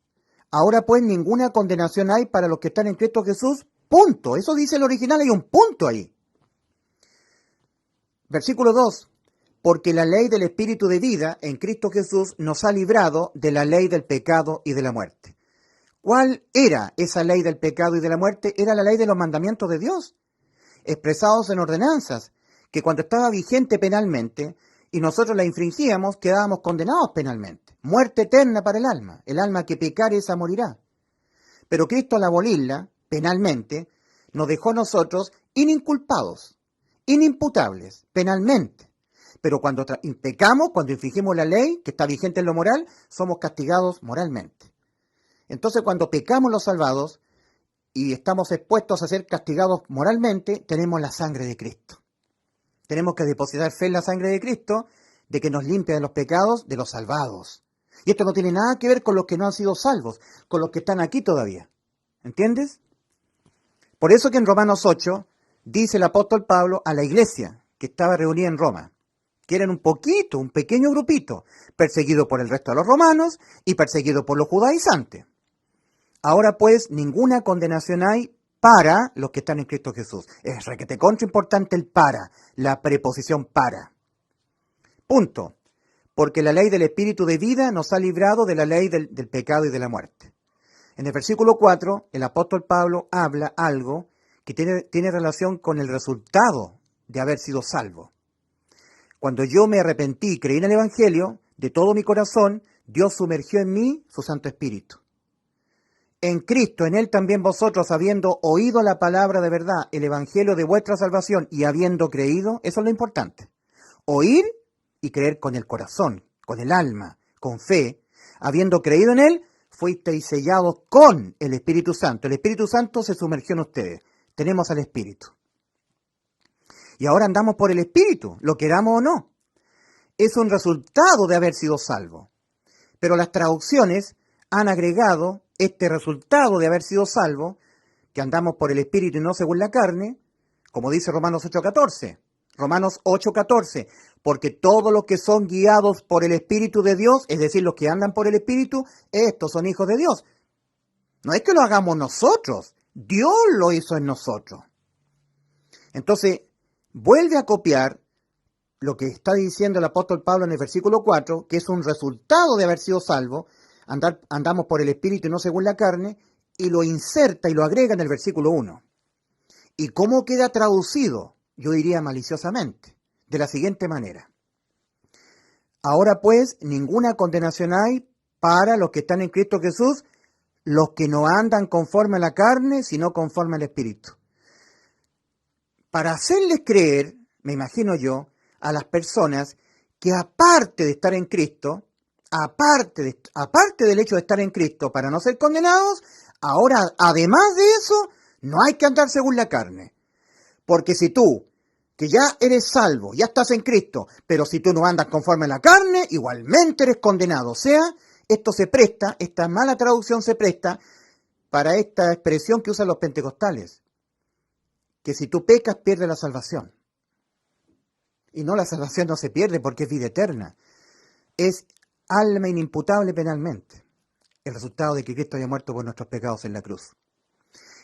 A: Ahora pues ninguna condenación hay para los que están en Cristo Jesús, punto. Eso dice el original, hay un punto ahí. Versículo 2. Porque la ley del Espíritu de vida en Cristo Jesús nos ha librado de la ley del pecado y de la muerte. ¿Cuál era esa ley del pecado y de la muerte? Era la ley de los mandamientos de Dios, expresados en ordenanzas, que cuando estaba vigente penalmente y nosotros la infringíamos, quedábamos condenados penalmente. Muerte eterna para el alma que pecare esa morirá. Pero Cristo al abolirla penalmente, nos dejó nosotros ininculpados, inimputables, penalmente. Pero cuando pecamos, cuando infringimos la ley, que está vigente en lo moral, somos castigados moralmente. Entonces, cuando pecamos los salvados y estamos expuestos a ser castigados moralmente, tenemos la sangre de Cristo. Tenemos que depositar fe en la sangre de Cristo, de que nos limpia de los pecados de los salvados. Y esto no tiene nada que ver con los que no han sido salvos, con los que están aquí todavía. ¿Entiendes? Por eso que en Romanos 8 dice el apóstol Pablo a la iglesia que estaba reunida en Roma, que eran un pequeño grupito, perseguido por el resto de los romanos y perseguido por los judaizantes. Ahora pues, ninguna condenación hay para los que están en Cristo Jesús. Es requete contra importante el para, la preposición para. Punto. Porque la ley del Espíritu de vida nos ha librado de la ley del pecado y de la muerte. En el versículo 4, el apóstol Pablo habla algo que tiene relación con el resultado de haber sido salvo. Cuando yo me arrepentí y creí en el Evangelio, de todo mi corazón, Dios sumergió en mí su Santo Espíritu. En Cristo, en Él también vosotros, habiendo oído la palabra de verdad, el Evangelio de vuestra salvación, y habiendo creído, eso es lo importante. Oír y creer con el corazón, con el alma, con fe. Habiendo creído en Él, fuisteis sellados con el Espíritu Santo. El Espíritu Santo se sumergió en ustedes. Tenemos al Espíritu. Y ahora andamos por el Espíritu, lo queramos o no. Es un resultado de haber sido salvo. Pero las traducciones han agregado este resultado de haber sido salvo, que andamos por el Espíritu y no según la carne, como dice Romanos 8:14. Romanos 8:14. Porque todos los que son guiados por el Espíritu de Dios, es decir, los que andan por el Espíritu, estos son hijos de Dios. No es que lo hagamos nosotros, Dios lo hizo en nosotros. Entonces, vuelve a copiar lo que está diciendo el apóstol Pablo en el versículo 4, que es un resultado de haber sido salvo, andamos por el Espíritu y no según la carne, y lo inserta y lo agrega en el versículo 1. ¿Y cómo queda traducido? Yo diría maliciosamente, de la siguiente manera. Ahora pues, ninguna condenación hay para los que están en Cristo Jesús, los que no andan conforme a la carne, sino conforme al Espíritu. Para hacerles creer, me imagino yo, a las personas que aparte de estar en Cristo, aparte del hecho de estar en Cristo para no ser condenados, ahora, además de eso, no hay que andar según la carne. Porque si tú, que ya eres salvo, ya estás en Cristo, pero si tú no andas conforme a la carne, igualmente eres condenado. O sea, esto se presta, esta mala traducción se presta para esta expresión que usan los pentecostales, que si tú pecas pierdes la salvación. Y no, la salvación no se pierde porque es vida eterna. Es alma inimputable penalmente. El resultado de que Cristo haya muerto por nuestros pecados en la cruz.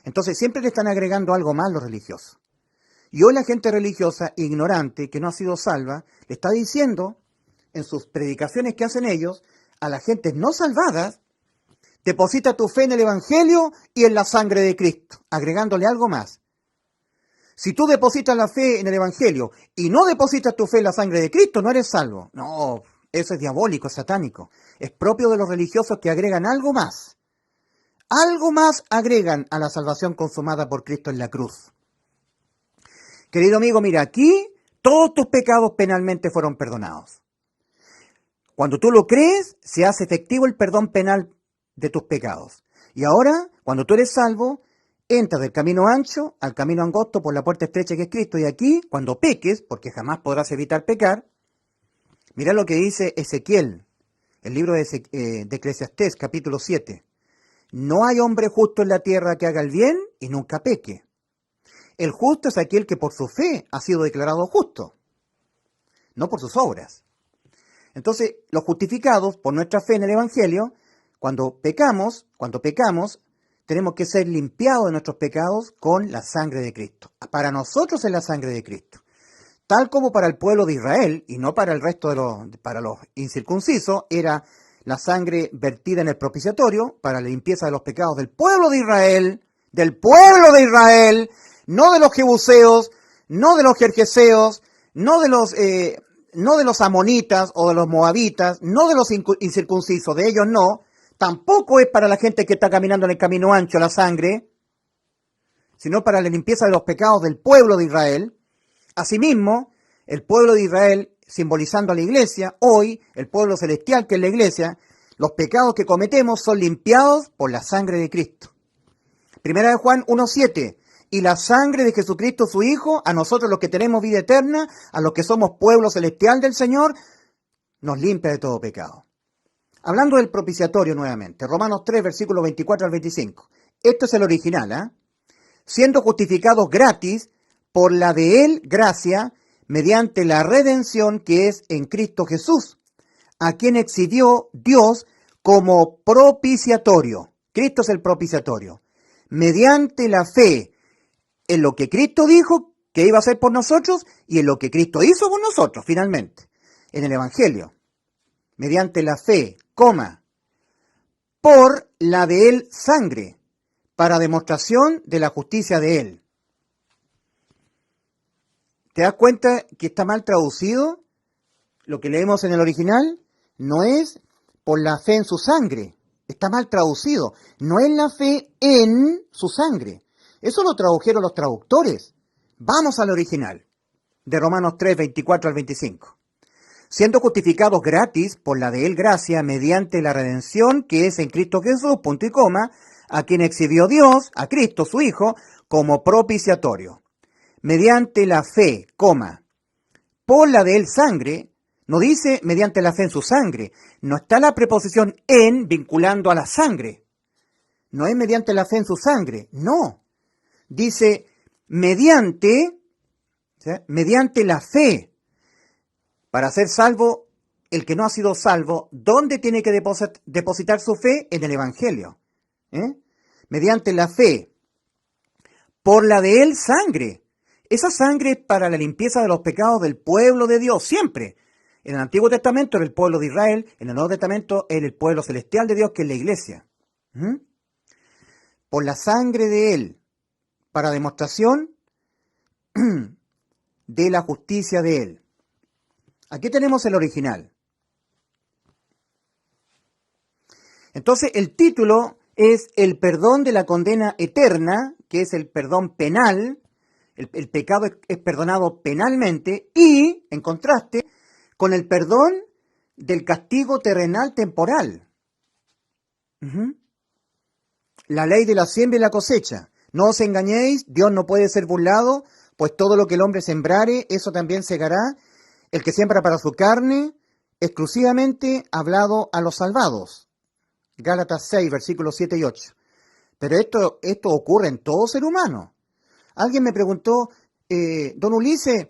A: Entonces siempre le están agregando algo más los religiosos. Y hoy la gente religiosa, ignorante, que no ha sido salva, le está diciendo, en sus predicaciones que hacen ellos, a las gentes no salvadas, deposita tu fe en el Evangelio y en la sangre de Cristo, agregándole algo más. Si tú depositas la fe en el Evangelio y no depositas tu fe en la sangre de Cristo, no eres salvo. No, eso es diabólico, es satánico. Es propio de los religiosos que agregan algo más. Algo más agregan a la salvación consumada por Cristo en la cruz. Querido amigo, mira, aquí todos tus pecados penalmente fueron perdonados. Cuando tú lo crees, se hace efectivo el perdón penal de tus pecados. Y ahora, cuando tú eres salvo, entras del camino ancho al camino angosto por la puerta estrecha que es Cristo. Y aquí, cuando peques, porque jamás podrás evitar pecar, mira lo que dice Ezequiel, el libro de Eclesiastés, capítulo 7. No hay hombre justo en la tierra que haga el bien y nunca peque. El justo es aquel que por su fe ha sido declarado justo, no por sus obras. Entonces, los justificados por nuestra fe en el Evangelio, cuando pecamos, tenemos que ser limpiados de nuestros pecados con la sangre de Cristo. Para nosotros es la sangre de Cristo. Tal como para el pueblo de Israel, y no para el resto para los incircuncisos, era la sangre vertida en el propiciatorio para la limpieza de los pecados del pueblo de Israel, no de los jebuseos, no de los jerjeseos, no de los amonitas o de los moabitas, no de los incircuncisos, de ellos no. Tampoco es para la gente que está caminando en el camino ancho la sangre, sino para la limpieza de los pecados del pueblo de Israel. Asimismo, el pueblo de Israel, simbolizando a la iglesia, hoy, el pueblo celestial que es la iglesia, los pecados que cometemos son limpiados por la sangre de Cristo. Primera de Juan 1:7. Y la sangre de Jesucristo, su Hijo, a nosotros los que tenemos vida eterna, a los que somos pueblo celestial del Señor, nos limpia de todo pecado. Hablando del propiciatorio nuevamente, Romanos 3, versículos 24 al 25. Esto es el original, ¿eh? Siendo justificados gratis por la de Él gracia, mediante la redención que es en Cristo Jesús, a quien exhibió Dios como propiciatorio. Cristo es el propiciatorio. Mediante la fe en lo que Cristo dijo que iba a hacer por nosotros y en lo que Cristo hizo por nosotros, finalmente, en el Evangelio. Mediante la fe, por la de Él sangre, para demostración de la justicia de Él. ¿Te das cuenta que está mal traducido? Lo que leemos en el original no es por la fe en su sangre. Está mal traducido. No es la fe en su sangre. Eso lo tradujeron los traductores. Vamos al original, de Romanos 3, 24 al 25. Siendo justificados gratis por la de Él gracia, mediante la redención que es en Cristo Jesús, punto y coma, a quien exhibió Dios, a Cristo su Hijo, como propiciatorio. Mediante la fe, por la de Él sangre, no dice mediante la fe en su sangre, no está la preposición en vinculando a la sangre, no es mediante la fe en su sangre, no, dice mediante la fe, para ser salvo el que no ha sido salvo, ¿dónde tiene que depositar su fe? En el Evangelio, mediante la fe, por la de Él sangre. Esa sangre es para la limpieza de los pecados del pueblo de Dios, siempre. En el Antiguo Testamento era el pueblo de Israel, en el Nuevo Testamento era el pueblo celestial de Dios, que es la iglesia. Por la sangre de Él, para demostración de la justicia de Él. Aquí tenemos el original. Entonces, el título es el perdón de la condena eterna, que es el perdón penal. El pecado es perdonado penalmente y, en contraste, con el perdón del castigo terrenal temporal. La ley de la siembra y la cosecha. No os engañéis, Dios no puede ser burlado, pues todo lo que el hombre sembrare, eso también segará. El que siembra para su carne, exclusivamente hablado a los salvados. Gálatas 6, versículos 7 y 8. Pero esto ocurre en todo ser humano. Alguien me preguntó, don Ulises,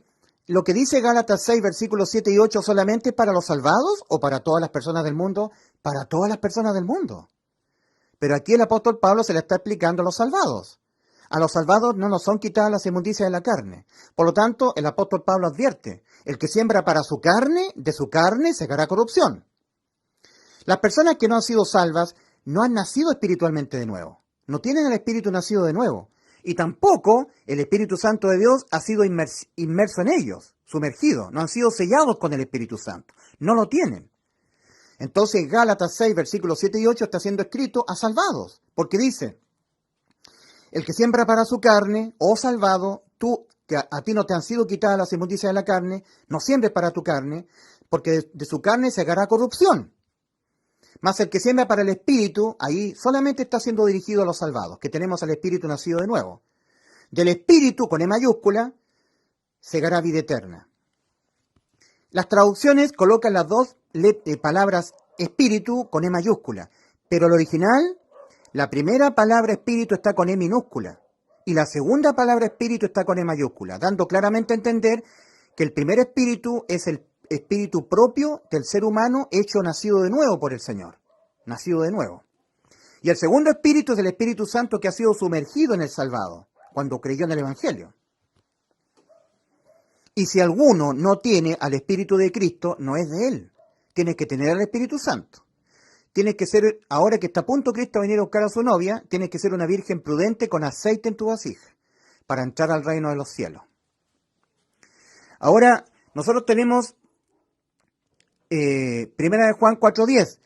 A: lo que dice Gálatas 6, versículos 7 y 8 solamente es para los salvados o para todas las personas del mundo? Para todas las personas del mundo. Pero aquí el apóstol Pablo se le está explicando a los salvados. A los salvados no nos son quitadas las inmundicias de la carne. Por lo tanto, el apóstol Pablo advierte, el que siembra para su carne, de su carne segará corrupción. Las personas que no han sido salvas no han nacido espiritualmente de nuevo. No tienen el espíritu nacido de nuevo. Y tampoco el Espíritu Santo de Dios ha sido inmerso en ellos, sumergido. No han sido sellados con el Espíritu Santo. No lo tienen. Entonces Gálatas 6, versículos 7 y 8 está siendo escrito a salvados. Porque dice, el que siembra para su carne, oh salvado, tú, que a ti no te han sido quitadas las inmundicias de la carne, no siembres para tu carne, porque de su carne segará corrupción. Mas el que siembra para el Espíritu, ahí solamente está siendo dirigido a los salvados, que tenemos al Espíritu nacido de nuevo. Del Espíritu, con E mayúscula, segará vida eterna. Las traducciones colocan las dos palabras Espíritu con E mayúscula, pero el original, la primera palabra Espíritu está con E minúscula, y la segunda palabra Espíritu está con E mayúscula, dando claramente a entender que el primer Espíritu es el espíritu propio del ser humano hecho nacido de nuevo por el Señor, nacido de nuevo. Y el segundo espíritu es el Espíritu Santo que ha sido sumergido en el salvado, cuando creyó en el Evangelio. Y si alguno no tiene al Espíritu de Cristo, no es de él. Tienes que tener al Espíritu Santo. Tienes que ser, ahora que está a punto Cristo a venir a buscar a su novia, tienes que ser una virgen prudente con aceite en tu vasija, para entrar al reino de los cielos. Ahora, nosotros tenemos Primera de Juan 4:10.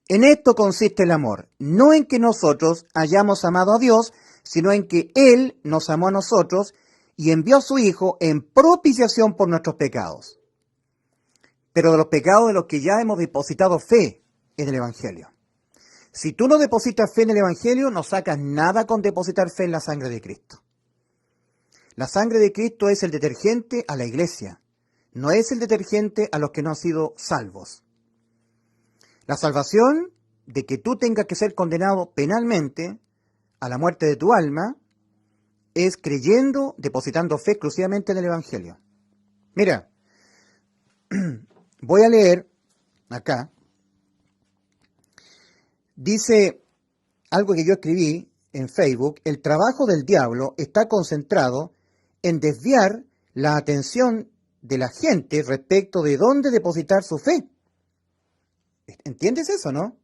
A: En esto consiste el amor, no en que nosotros hayamos amado a Dios, sino en que Él nos amó a nosotros y envió a su Hijo en propiciación por nuestros pecados. Pero de los pecados de los que ya hemos depositado fe en el Evangelio. Si tú no depositas fe en el Evangelio, no sacas nada con depositar fe en la sangre de Cristo. La sangre de Cristo es el detergente a la iglesia. No es el detergente a los que no han sido salvos. La salvación de que tú tengas que ser condenado penalmente a la muerte de tu alma es creyendo, depositando fe exclusivamente en el Evangelio. Mira, voy a leer acá. Dice algo que yo escribí en Facebook: el trabajo del diablo está concentrado en desviar la atención de la gente respecto de dónde depositar su fe. ¿Entiendes eso, no?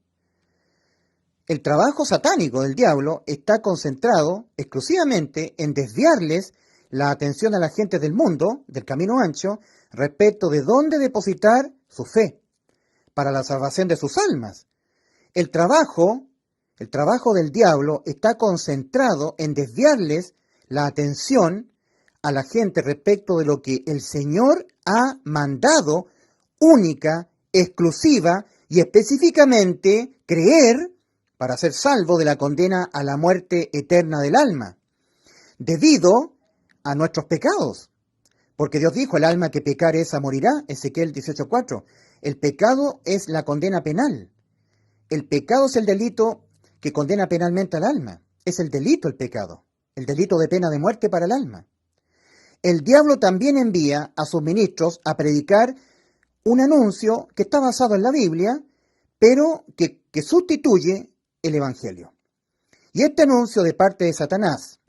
A: El trabajo satánico del diablo está concentrado exclusivamente en desviarles la atención a la gente del mundo, del camino ancho, respecto de dónde depositar su fe para la salvación de sus almas. El trabajo del diablo está concentrado en desviarles la atención a la gente respecto de lo que el Señor ha mandado única, exclusiva y específicamente creer para ser salvo de la condena a la muerte eterna del alma, debido a nuestros pecados. Porque Dios dijo, el alma que pecare esa morirá, Ezequiel 18:4. El pecado es la condena penal. El pecado es el delito que condena penalmente al alma. Es el delito el pecado, el delito de pena de muerte para el alma. El diablo también envía a sus ministros a predicar un anuncio que está basado en la Biblia, pero que sustituye el Evangelio. Y este anuncio de parte de Satanás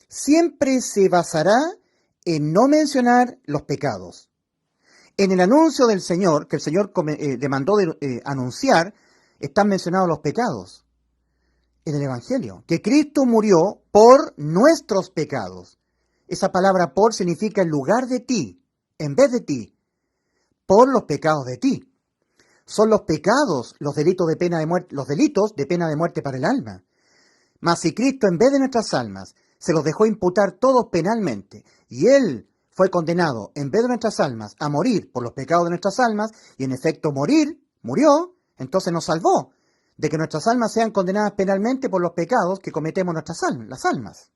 A: siempre se basará en no mencionar los pecados. En el anuncio del Señor, que el Señor demandó anunciar, están mencionados los pecados en el Evangelio. Que Cristo murió por nuestros pecados. Esa palabra por significa en lugar de ti, en vez de ti, por los pecados de ti. Son los pecados, los delitos de pena de muerte para el alma. Mas si Cristo, en vez de nuestras almas, se los dejó imputar todos penalmente, y Él fue condenado, en vez de nuestras almas, a morir por los pecados de nuestras almas, y en efecto murió, entonces nos salvó de que nuestras almas sean condenadas penalmente por los pecados que cometemos las almas.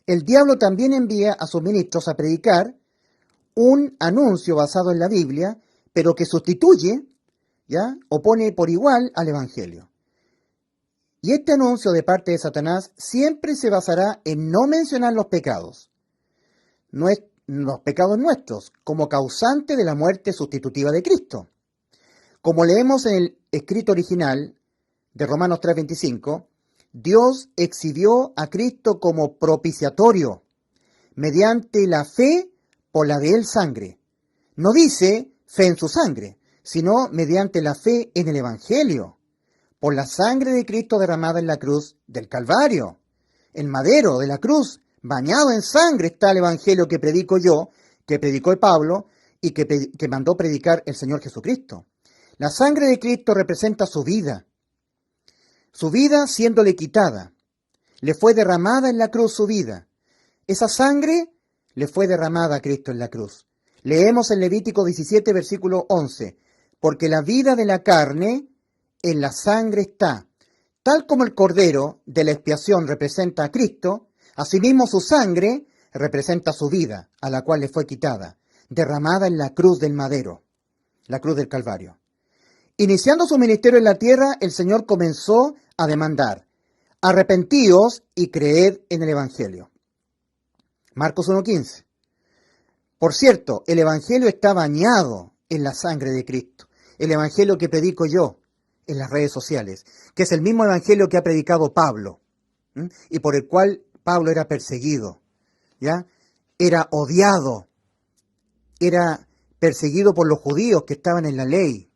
A: El diablo también envía a sus ministros a predicar un anuncio basado en la Biblia, pero que sustituye, o pone por igual al Evangelio. Y este anuncio de parte de Satanás siempre se basará en no mencionar los pecados. los pecados nuestros, como causante de la muerte sustitutiva de Cristo. Como leemos en el escrito original de Romanos 3:25, Dios exhibió a Cristo como propiciatorio, mediante la fe por la de él sangre. No dice fe en su sangre, sino mediante la fe en el Evangelio, por la sangre de Cristo derramada en la cruz del Calvario. El madero de la cruz, bañado en sangre, está el Evangelio que predico yo, que predicó el Pablo y que mandó predicar el Señor Jesucristo. La sangre de Cristo representa su vida siéndole quitada. Le fue derramada en la cruz su vida. Esa sangre le fue derramada a Cristo en la cruz. Leemos en Levítico 17, versículo 11, porque la vida de la carne en la sangre está. Tal como el cordero de la expiación representa a Cristo, asimismo su sangre representa su vida, a la cual le fue quitada, derramada en la cruz del madero, la cruz del Calvario. Iniciando su ministerio en la tierra, el Señor comenzó a demandar: arrepentíos y creed en el Evangelio. Marcos 1:15. Por cierto, el Evangelio está bañado en la sangre de Cristo. El Evangelio que predico yo en las redes sociales, que es el mismo Evangelio que ha predicado Pablo, y por el cual Pablo era perseguido, ¿ya? Era odiado, era perseguido por los judíos que estaban en la ley.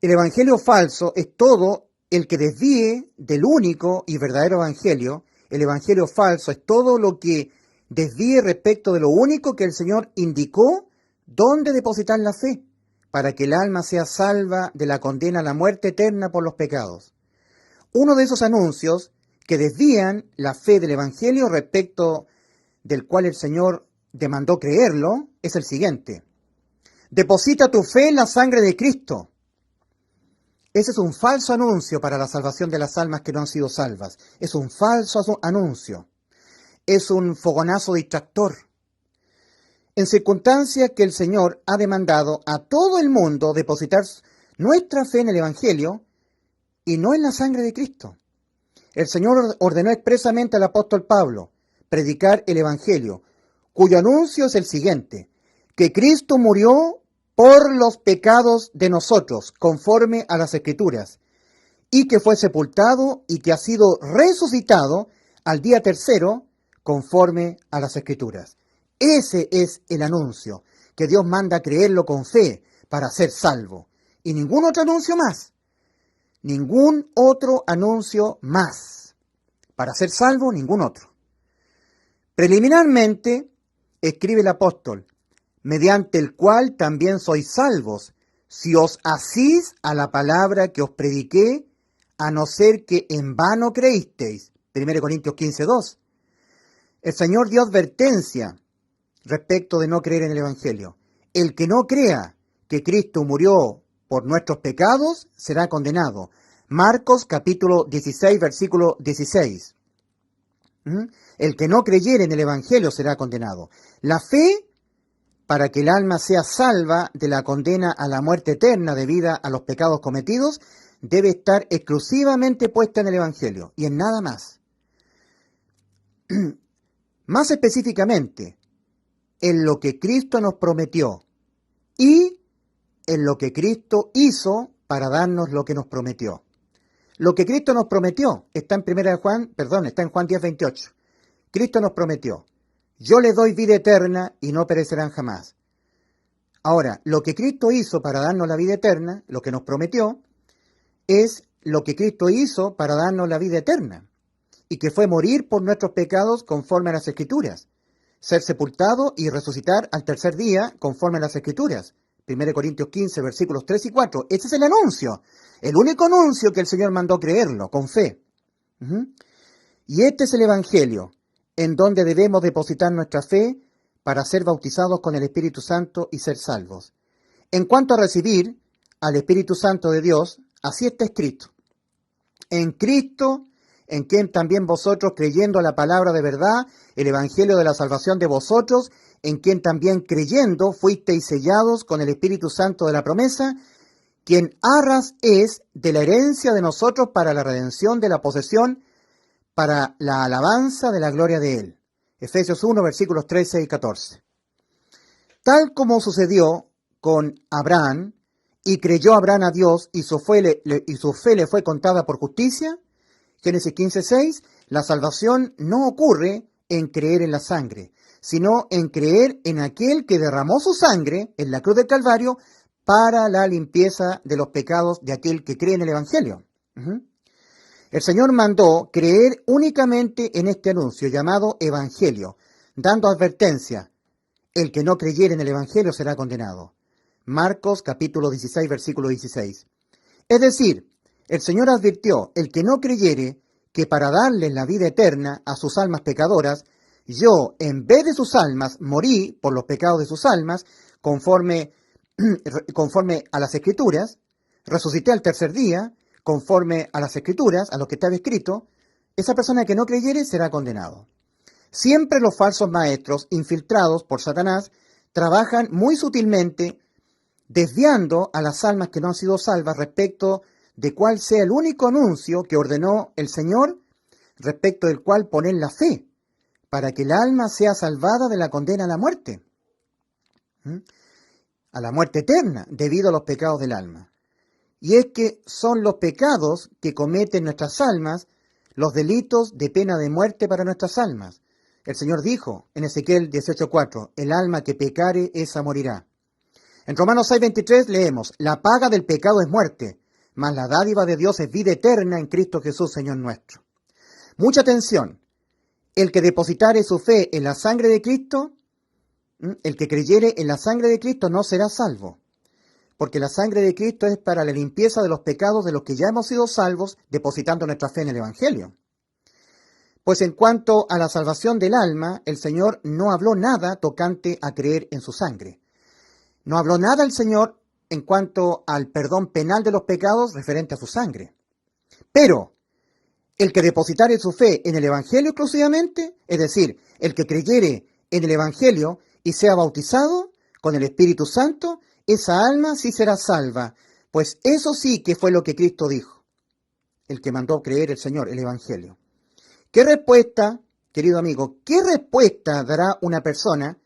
A: El Evangelio falso es todo el que desvíe del único y verdadero Evangelio. El Evangelio falso es todo lo que desvíe respecto de lo único que el Señor indicó dónde depositar la fe, para que el alma sea salva de la condena a la muerte eterna por los pecados. Uno de esos anuncios que desvían la fe del Evangelio respecto del cual el Señor demandó creerlo es el siguiente: deposita tu fe en la sangre de Cristo. Ese es un falso anuncio para la salvación de las almas que no han sido salvas. Es un falso anuncio. Es un fogonazo distractor. En circunstancias que el Señor ha demandado a todo el mundo depositar nuestra fe en el Evangelio y no en la sangre de Cristo. El Señor ordenó expresamente al apóstol Pablo predicar el Evangelio, cuyo anuncio es el siguiente: que Cristo murió por los pecados de nosotros, conforme a las Escrituras, y que fue sepultado y que ha sido resucitado al día tercero, conforme a las Escrituras. Ese es el anuncio, que Dios manda creerlo con fe para ser salvo. Y ningún otro anuncio más. Ningún otro anuncio más. Para ser salvo, ningún otro. Preliminarmente, escribe el apóstol: mediante el cual también sois salvos, si os asís a la palabra que os prediqué, a no ser que en vano creísteis. 1 Corintios 15:2. El Señor dio advertencia respecto de no creer en el Evangelio. El que no crea que Cristo murió por nuestros pecados será condenado. Marcos capítulo 16, versículo 16. El que no creyere en el Evangelio será condenado. La fe, para que el alma sea salva de la condena a la muerte eterna debida a los pecados cometidos, debe estar exclusivamente puesta en el Evangelio y en nada más. Más específicamente, en lo que Cristo nos prometió y en lo que Cristo hizo para darnos lo que nos prometió. Lo que Cristo nos prometió está en Juan 10:28. Cristo nos prometió: yo le doy vida eterna y no perecerán jamás. Ahora, lo que Cristo hizo para darnos la vida eterna, lo que nos prometió, es lo que Cristo hizo para darnos la vida eterna, y que fue morir por nuestros pecados conforme a las Escrituras, ser sepultado y resucitar al tercer día conforme a las Escrituras. 1 Corintios 15, versículos 3 y 4. Ese es el anuncio, el único anuncio que el Señor mandó creerlo, con fe. Y este es el Evangelio, en donde debemos depositar nuestra fe para ser bautizados con el Espíritu Santo y ser salvos. En cuanto a recibir al Espíritu Santo de Dios, así está escrito: en Cristo, en quien también vosotros, creyendo a la palabra de verdad, el Evangelio de la salvación de vosotros, en quien también creyendo fuisteis sellados con el Espíritu Santo de la promesa, quien arras es de la herencia de nosotros para la redención de la posesión, para la alabanza de la gloria de Él. Efesios 1, versículos 13 y 14. Tal como sucedió con Abraham, y creyó Abraham a Dios, y su fe le fue contada por justicia, Génesis 15, 6, la salvación no ocurre en creer en la sangre, sino en creer en aquel que derramó su sangre en la cruz del Calvario para la limpieza de los pecados de aquel que cree en el Evangelio. El Señor mandó creer únicamente en este anuncio llamado Evangelio, dando advertencia: el que no creyere en el Evangelio será condenado. Marcos capítulo 16, versículo 16. Es decir, el Señor advirtió: el que no creyere, que para darles la vida eterna a sus almas pecadoras, yo, en vez de sus almas, morí por los pecados de sus almas, conforme a las Escrituras, resucité al tercer día, conforme a las Escrituras, a lo que estaba escrito. Esa persona que no creyere será condenado. Siempre los falsos maestros, infiltrados por Satanás, trabajan muy sutilmente, desviando a las almas que no han sido salvas respecto de cuál sea el único anuncio que ordenó el Señor, respecto del cual poner la fe, para que el alma sea salvada de la condena a la muerte, a la muerte eterna, debido a los pecados del alma. Y es que son los pecados que cometen nuestras almas los delitos de pena de muerte para nuestras almas. El Señor dijo en Ezequiel 18:4, el alma que pecare, esa morirá. En Romanos 6:23 leemos, la paga del pecado es muerte, mas la dádiva de Dios es vida eterna en Cristo Jesús, Señor nuestro. Mucha atención, el que depositare su fe en la sangre de Cristo, el que creyere en la sangre de Cristo no será salvo, porque la sangre de Cristo es para la limpieza de los pecados de los que ya hemos sido salvos depositando nuestra fe en el Evangelio. Pues en cuanto a la salvación del alma, el Señor no habló nada tocante a creer en su sangre. No habló nada el Señor en cuanto al perdón penal de los pecados referente a su sangre. Pero el que depositare su fe en el Evangelio exclusivamente, es decir, el que creyere en el Evangelio y sea bautizado con el Espíritu Santo, esa alma sí será salva, pues eso sí que fue lo que Cristo dijo, el que mandó creer el Señor, el Evangelio. ¿Qué respuesta, querido amigo, qué respuesta dará una persona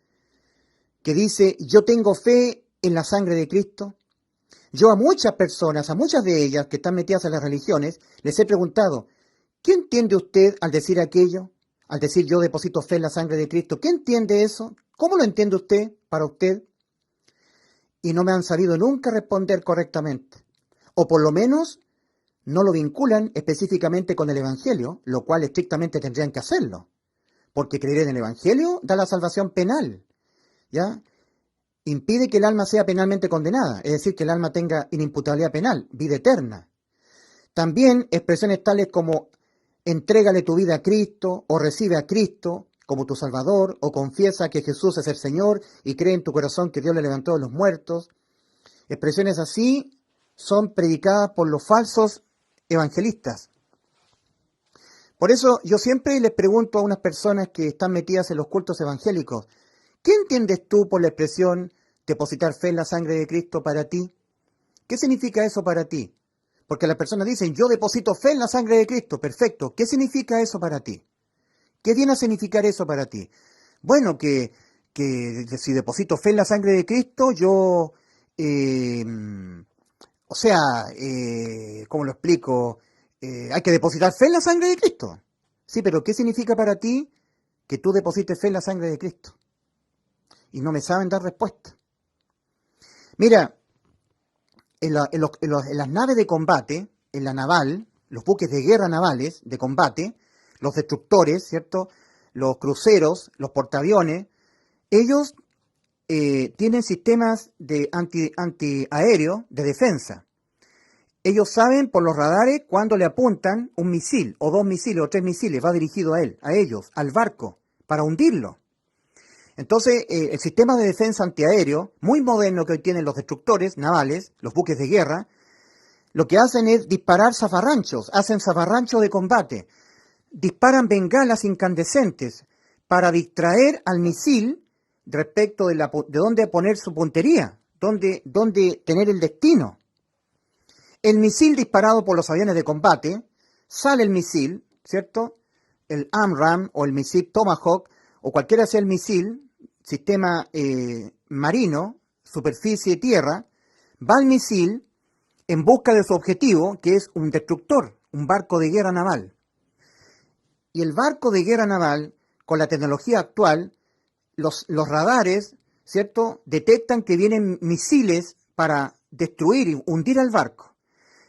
A: que dice, yo tengo fe en la sangre de Cristo? Yo a muchas personas, a muchas de ellas que están metidas en las religiones, les he preguntado, ¿qué entiende usted al decir aquello? Al decir yo deposito fe en la sangre de Cristo, ¿qué entiende eso? ¿Cómo lo entiende usted para usted? Y no me han sabido nunca responder correctamente. O por lo menos no lo vinculan específicamente con el Evangelio, lo cual estrictamente tendrían que hacerlo. Porque creer en el Evangelio da la salvación penal, ¿ya? Impide que el alma sea penalmente condenada, es decir, que el alma tenga inimputabilidad penal, vida eterna. También expresiones tales como entrégale tu vida a Cristo, o recibe a Cristo como tu Salvador, o confiesa que Jesús es el Señor y cree en tu corazón que Dios le levantó de los muertos. Expresiones así son predicadas por los falsos evangelistas. Por eso yo siempre les pregunto a unas personas que están metidas en los cultos evangélicos, ¿qué entiendes tú por la expresión depositar fe en la sangre de Cristo para ti? ¿Qué significa eso para ti? Porque las personas dicen, yo deposito fe en la sangre de Cristo, perfecto. ¿Qué significa eso para ti? ¿Qué viene a significar eso para ti? Bueno, que si deposito fe en la sangre de Cristo, yo, ¿cómo lo explico? Hay que depositar fe en la sangre de Cristo. Sí, pero ¿qué significa para ti que tú deposites fe en la sangre de Cristo? Y no me saben dar respuesta. Mira, en las naves de combate, en la naval, los buques de guerra navales de combate, los destructores, ¿cierto? Los cruceros, los portaaviones, ellos tienen sistemas de antiaéreo de defensa. Ellos saben por los radares cuando le apuntan un misil, o 2 misiles, o 3 misiles, va dirigido a ellos, al barco, para hundirlo. Entonces, el sistema de defensa antiaéreo, muy moderno que hoy tienen los destructores navales, los buques de guerra, lo que hacen es disparar zafarranchos, hacen zafarranchos de combate, disparan bengalas incandescentes para distraer al misil respecto de dónde poner su puntería, dónde tener el destino. El misil disparado por los aviones de combate, sale el misil, ¿cierto? El AMRAAM o el misil Tomahawk o cualquiera sea el misil, sistema marino, superficie, tierra, va el misil en busca de su objetivo, que es un destructor, un barco de guerra naval. Y el barco de guerra naval, con la tecnología actual, los radares, ¿cierto?, detectan que vienen misiles para destruir y hundir al barco.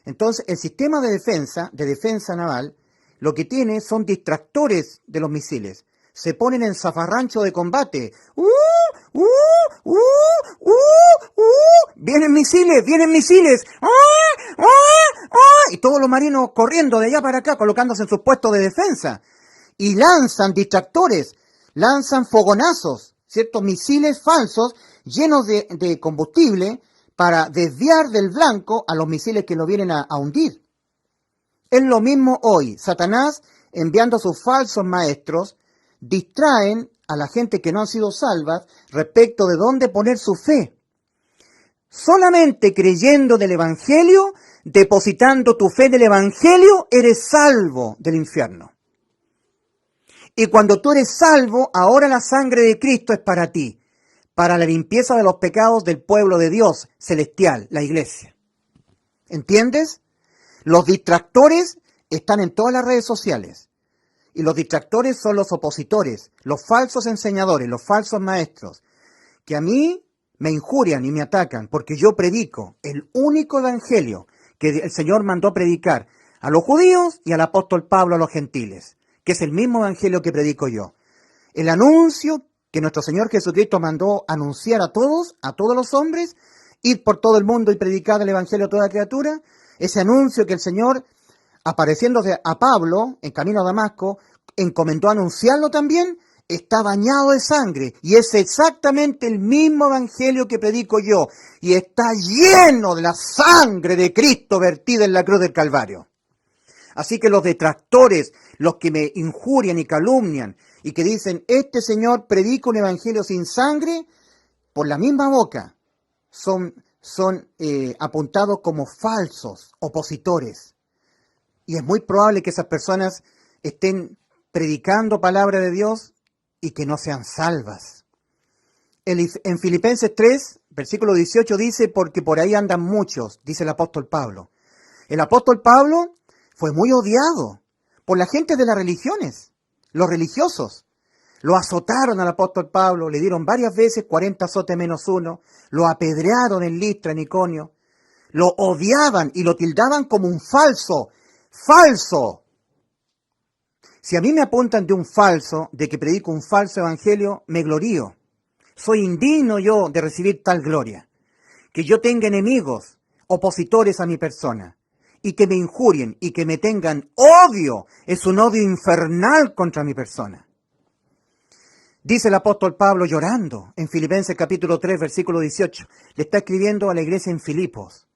A: Entonces, el sistema de defensa naval, lo que tiene son distractores de los misiles. Se ponen en zafarrancho de combate. Vienen misiles. Y todos los marinos corriendo de allá para acá, colocándose en sus puestos de defensa. Y lanzan distractores, lanzan fogonazos, ¿cierto? Misiles falsos llenos de combustible para desviar del blanco a los misiles que lo vienen a hundir. Es lo mismo hoy. Satanás, enviando a sus falsos maestros, distraen a la gente que no han sido salvas respecto de dónde poner su fe. Solamente creyendo del Evangelio, depositando tu fe en el Evangelio, eres salvo del infierno. Y cuando tú eres salvo, ahora la sangre de Cristo es para ti, para la limpieza de los pecados del pueblo de Dios celestial, la iglesia. ¿Entiendes? Los distractores están en todas las redes sociales. Y los distractores son los opositores, los falsos enseñadores, los falsos maestros, que a mí me injurian y me atacan porque yo predico el único evangelio que el Señor mandó predicar a los judíos y al apóstol Pablo a los gentiles, que es el mismo evangelio que predico yo. El anuncio que nuestro Señor Jesucristo mandó anunciar a todos los hombres, ir por todo el mundo y predicar el evangelio a toda criatura, ese anuncio que el Señor, apareciéndose a Pablo en camino a Damasco, encomendó anunciarlo también, está bañado de sangre y es exactamente el mismo evangelio que predico yo y está lleno de la sangre de Cristo vertida en la cruz del Calvario. Así que los detractores, los que me injurian y calumnian y que dicen, este señor predica un evangelio sin sangre, por la misma boca son apuntados como falsos opositores. Y es muy probable que esas personas estén predicando palabra de Dios y que no sean salvas. En Filipenses 3, versículo 18 dice, porque por ahí andan muchos, dice el apóstol Pablo. El apóstol Pablo fue muy odiado por la gente de las religiones, los religiosos. Lo azotaron al apóstol Pablo, le dieron varias veces 40 azotes menos uno, lo apedrearon en Listra, en Iconio, lo odiaban y lo tildaban como un falso. Si a mí me apuntan de un falso, de que predico un falso evangelio, me glorío. Soy indigno yo de recibir tal gloria. Que yo tenga enemigos, opositores a mi persona, y que me injurien y que me tengan odio, es un odio infernal contra mi persona. Dice el apóstol Pablo llorando en Filipenses capítulo 3, versículo 18. Le está escribiendo a la iglesia en Filipos.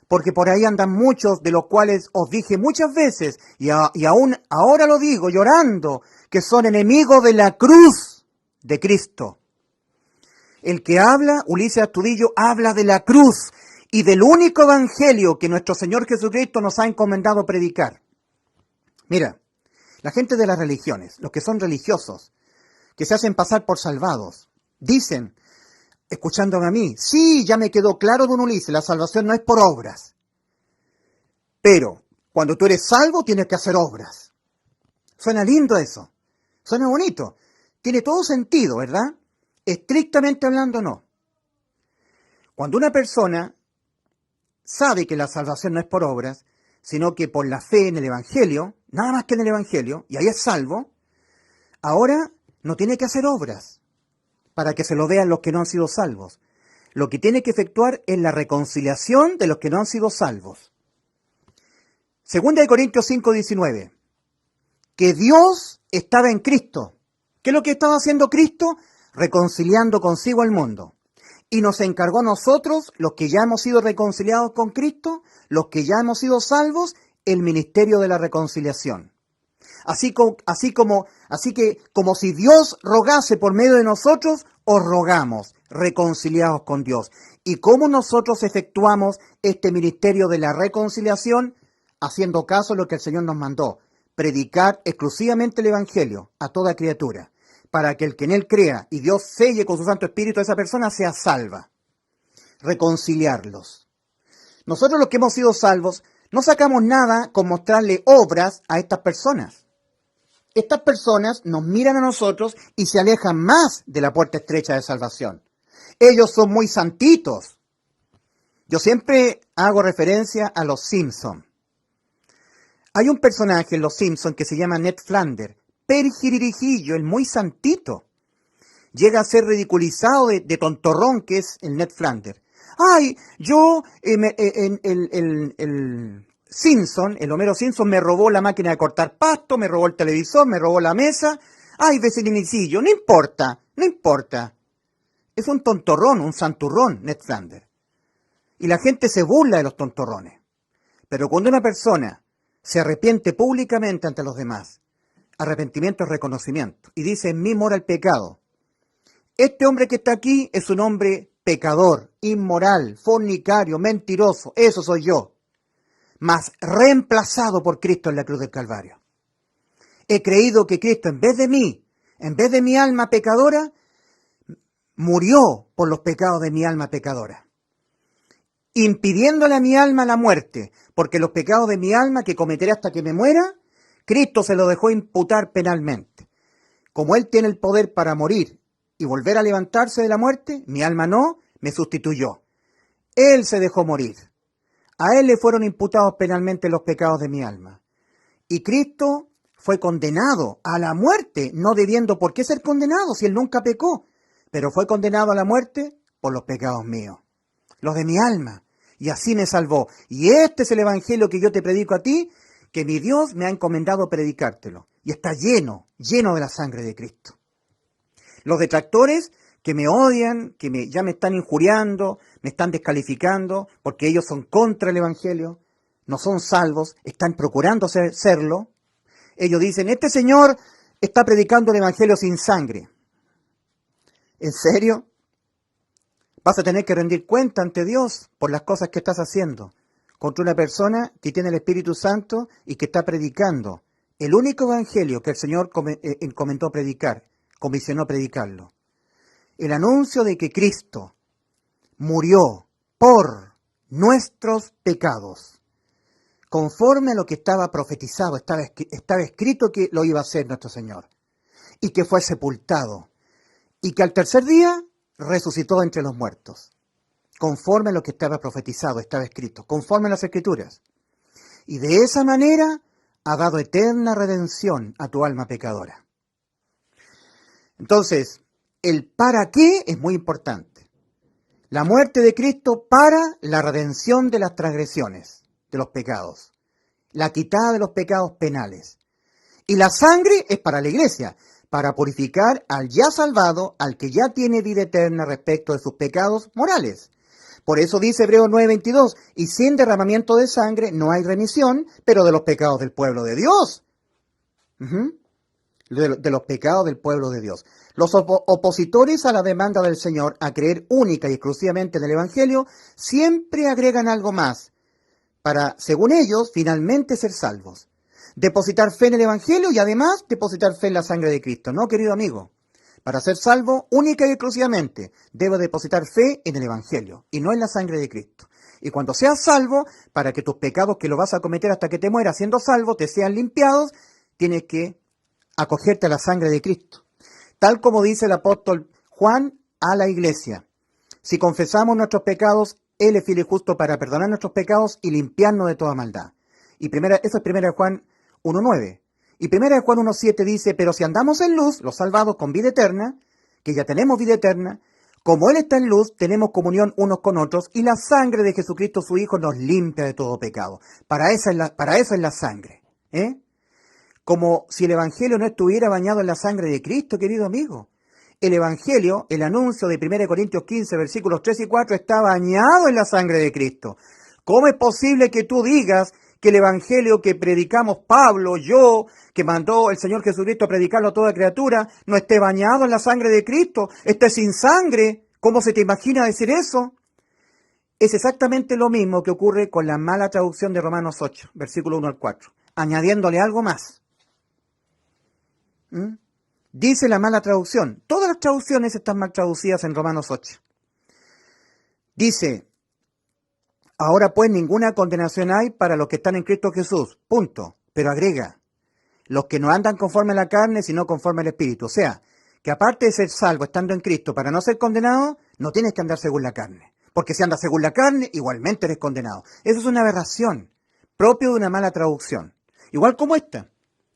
A: Porque por ahí andan muchos de los cuales os dije muchas veces, y aún ahora lo digo llorando, que son enemigos de la cruz de Cristo. El que habla, Ulises Astudillo, habla de la cruz y del único evangelio que nuestro Señor Jesucristo nos ha encomendado predicar. Mira, la gente de las religiones, los que son religiosos, que se hacen pasar por salvados, dicen, escuchándome a mí, sí, ya me quedó claro, don Ulises, la salvación no es por obras. Pero cuando tú eres salvo tienes que hacer obras. Suena lindo eso, suena bonito, tiene todo sentido, ¿verdad? Estrictamente hablando, no. Cuando una persona sabe que la salvación no es por obras, sino que por la fe en el Evangelio, nada más que en el Evangelio, y ahí es salvo, ahora no tiene que hacer obras para que se lo vean los que no han sido salvos. Lo que tiene que efectuar es la reconciliación de los que no han sido salvos. Segunda de Corintios 5:19. Que Dios estaba en Cristo. ¿Qué es lo que estaba haciendo Cristo? Reconciliando consigo al mundo. Y nos encargó a nosotros, los que ya hemos sido reconciliados con Cristo, los que ya hemos sido salvos, el ministerio de la reconciliación. Así que como si Dios rogase por medio de nosotros, os rogamos, reconciliados con Dios. ¿Y cómo nosotros efectuamos este ministerio de la reconciliación? Haciendo caso a lo que el Señor nos mandó, predicar exclusivamente el Evangelio a toda criatura. para que el que en él crea y Dios selle con su Santo Espíritu a esa persona sea salva. Reconciliarlos. Nosotros los que hemos sido salvos no sacamos nada con mostrarle obras a estas personas. Estas personas nos miran a nosotros y se alejan más de la puerta estrecha de salvación. Ellos son muy santitos. Yo siempre hago referencia a los Simpsons. Hay un personaje en los Simpsons que se llama Ned Flanders, perijirijillo, el muy santito. Llega a ser ridiculizado de tontorrón que es el Ned Flanders. ¡Ay! Yo, el Simpson, el Homero Simpson, me robó la máquina de cortar pasto, me robó el televisor, me robó la mesa. ¡Ay, vecinicillo! No importa, no importa. Es un tontorrón, un santurrón, Ned Flanders. Y la gente se burla de los tontorrones. Pero cuando una persona se arrepiente públicamente ante los demás, arrepentimiento es reconocimiento, y dice: en mí mora el pecado. Este hombre que está aquí es un hombre pecador, inmoral, fornicario, mentiroso, eso soy yo, mas reemplazado por Cristo en la cruz del Calvario. He creído que Cristo, en vez de mí, en vez de mi alma pecadora, murió por los pecados de mi alma pecadora, impidiéndole a mi alma la muerte, porque los pecados de mi alma que cometeré hasta que me muera, Cristo se los dejó imputar penalmente. Como Él tiene el poder para morir y volver a levantarse de la muerte, mi alma no, me sustituyó. Él se dejó morir. A Él le fueron imputados penalmente los pecados de mi alma. Y Cristo fue condenado a la muerte, no debiendo por qué ser condenado si Él nunca pecó, pero fue condenado a la muerte por los pecados míos, los de mi alma, y así me salvó. Y este es el evangelio que yo te predico a ti, que mi Dios me ha encomendado predicártelo, y está lleno, lleno de la sangre de Cristo. Los detractores que me odian, ya me están injuriando, me están descalificando, porque ellos son contra el evangelio, no son salvos, están procurando serlo. Ellos dicen: este señor está predicando el evangelio sin sangre. ¿En serio? Vas a tener que rendir cuenta ante Dios por las cosas que estás haciendo contra una persona que tiene el Espíritu Santo y que está predicando el único evangelio que el Señor encomendó predicar, comisionó predicarlo. El anuncio de que Cristo murió por nuestros pecados, conforme a lo que estaba profetizado, estaba escrito que lo iba a hacer nuestro Señor, y que fue sepultado, y que al tercer día resucitó entre los muertos, conforme a lo que estaba profetizado, estaba escrito, conforme a las Escrituras. Y de esa manera ha dado eterna redención a tu alma pecadora. Entonces, el para qué es muy importante. La muerte de Cristo para la redención de las transgresiones, de los pecados, la quitada de los pecados penales. Y la sangre es para la iglesia, para purificar al ya salvado, al que ya tiene vida eterna respecto de sus pecados morales. Por eso dice Hebreos 9:22, y sin derramamiento de sangre no hay remisión, pero de los pecados del pueblo de Dios. De los pecados del pueblo de Dios. Los opositores a la demanda del Señor a creer única y exclusivamente en el Evangelio siempre agregan algo más para, según ellos, finalmente ser salvos. Depositar fe en el Evangelio y además depositar fe en la sangre de Cristo. No, querido amigo. Para ser salvo, única y exclusivamente, debo depositar fe en el Evangelio y no en la sangre de Cristo. Y cuando seas salvo, para que tus pecados que lo vas a cometer hasta que te mueras siendo salvo te sean limpiados, tienes que acogerte a la sangre de Cristo. Tal como dice el apóstol Juan a la iglesia. Si confesamos nuestros pecados, Él es fiel y justo para perdonar nuestros pecados y limpiarnos de toda maldad. Y eso es 1 Juan 1:9. Y 1 Juan 1:7 dice: pero si andamos en luz, los salvados con vida eterna, que ya tenemos vida eterna, como Él está en luz, tenemos comunión unos con otros, y la sangre de Jesucristo su Hijo nos limpia de todo pecado. Para eso es la sangre. Como si el Evangelio no estuviera bañado en la sangre de Cristo, querido amigo. El Evangelio, el anuncio de 1 Corintios 15, versículos 3 y 4, está bañado en la sangre de Cristo. ¿Cómo es posible que tú digas que el Evangelio que predicamos Pablo, yo, que mandó el Señor Jesucristo a predicarlo a toda criatura, no esté bañado en la sangre de Cristo, esté sin sangre? ¿Cómo se te imagina decir eso? Es exactamente lo mismo que ocurre con la mala traducción de Romanos 8, versículo 1 al 4, añadiéndole algo más. Dice la mala traducción. Todas las traducciones están mal traducidas en Romanos 8. Dice, ahora pues ninguna condenación hay para los que están en Cristo Jesús. Punto. Pero agrega, los que no andan conforme a la carne, sino conforme al Espíritu. O sea, que aparte de ser salvo estando en Cristo para no ser condenado, no tienes que andar según la carne. Porque si andas según la carne, igualmente eres condenado. Eso es una aberración, propio de una mala traducción. Igual como esta,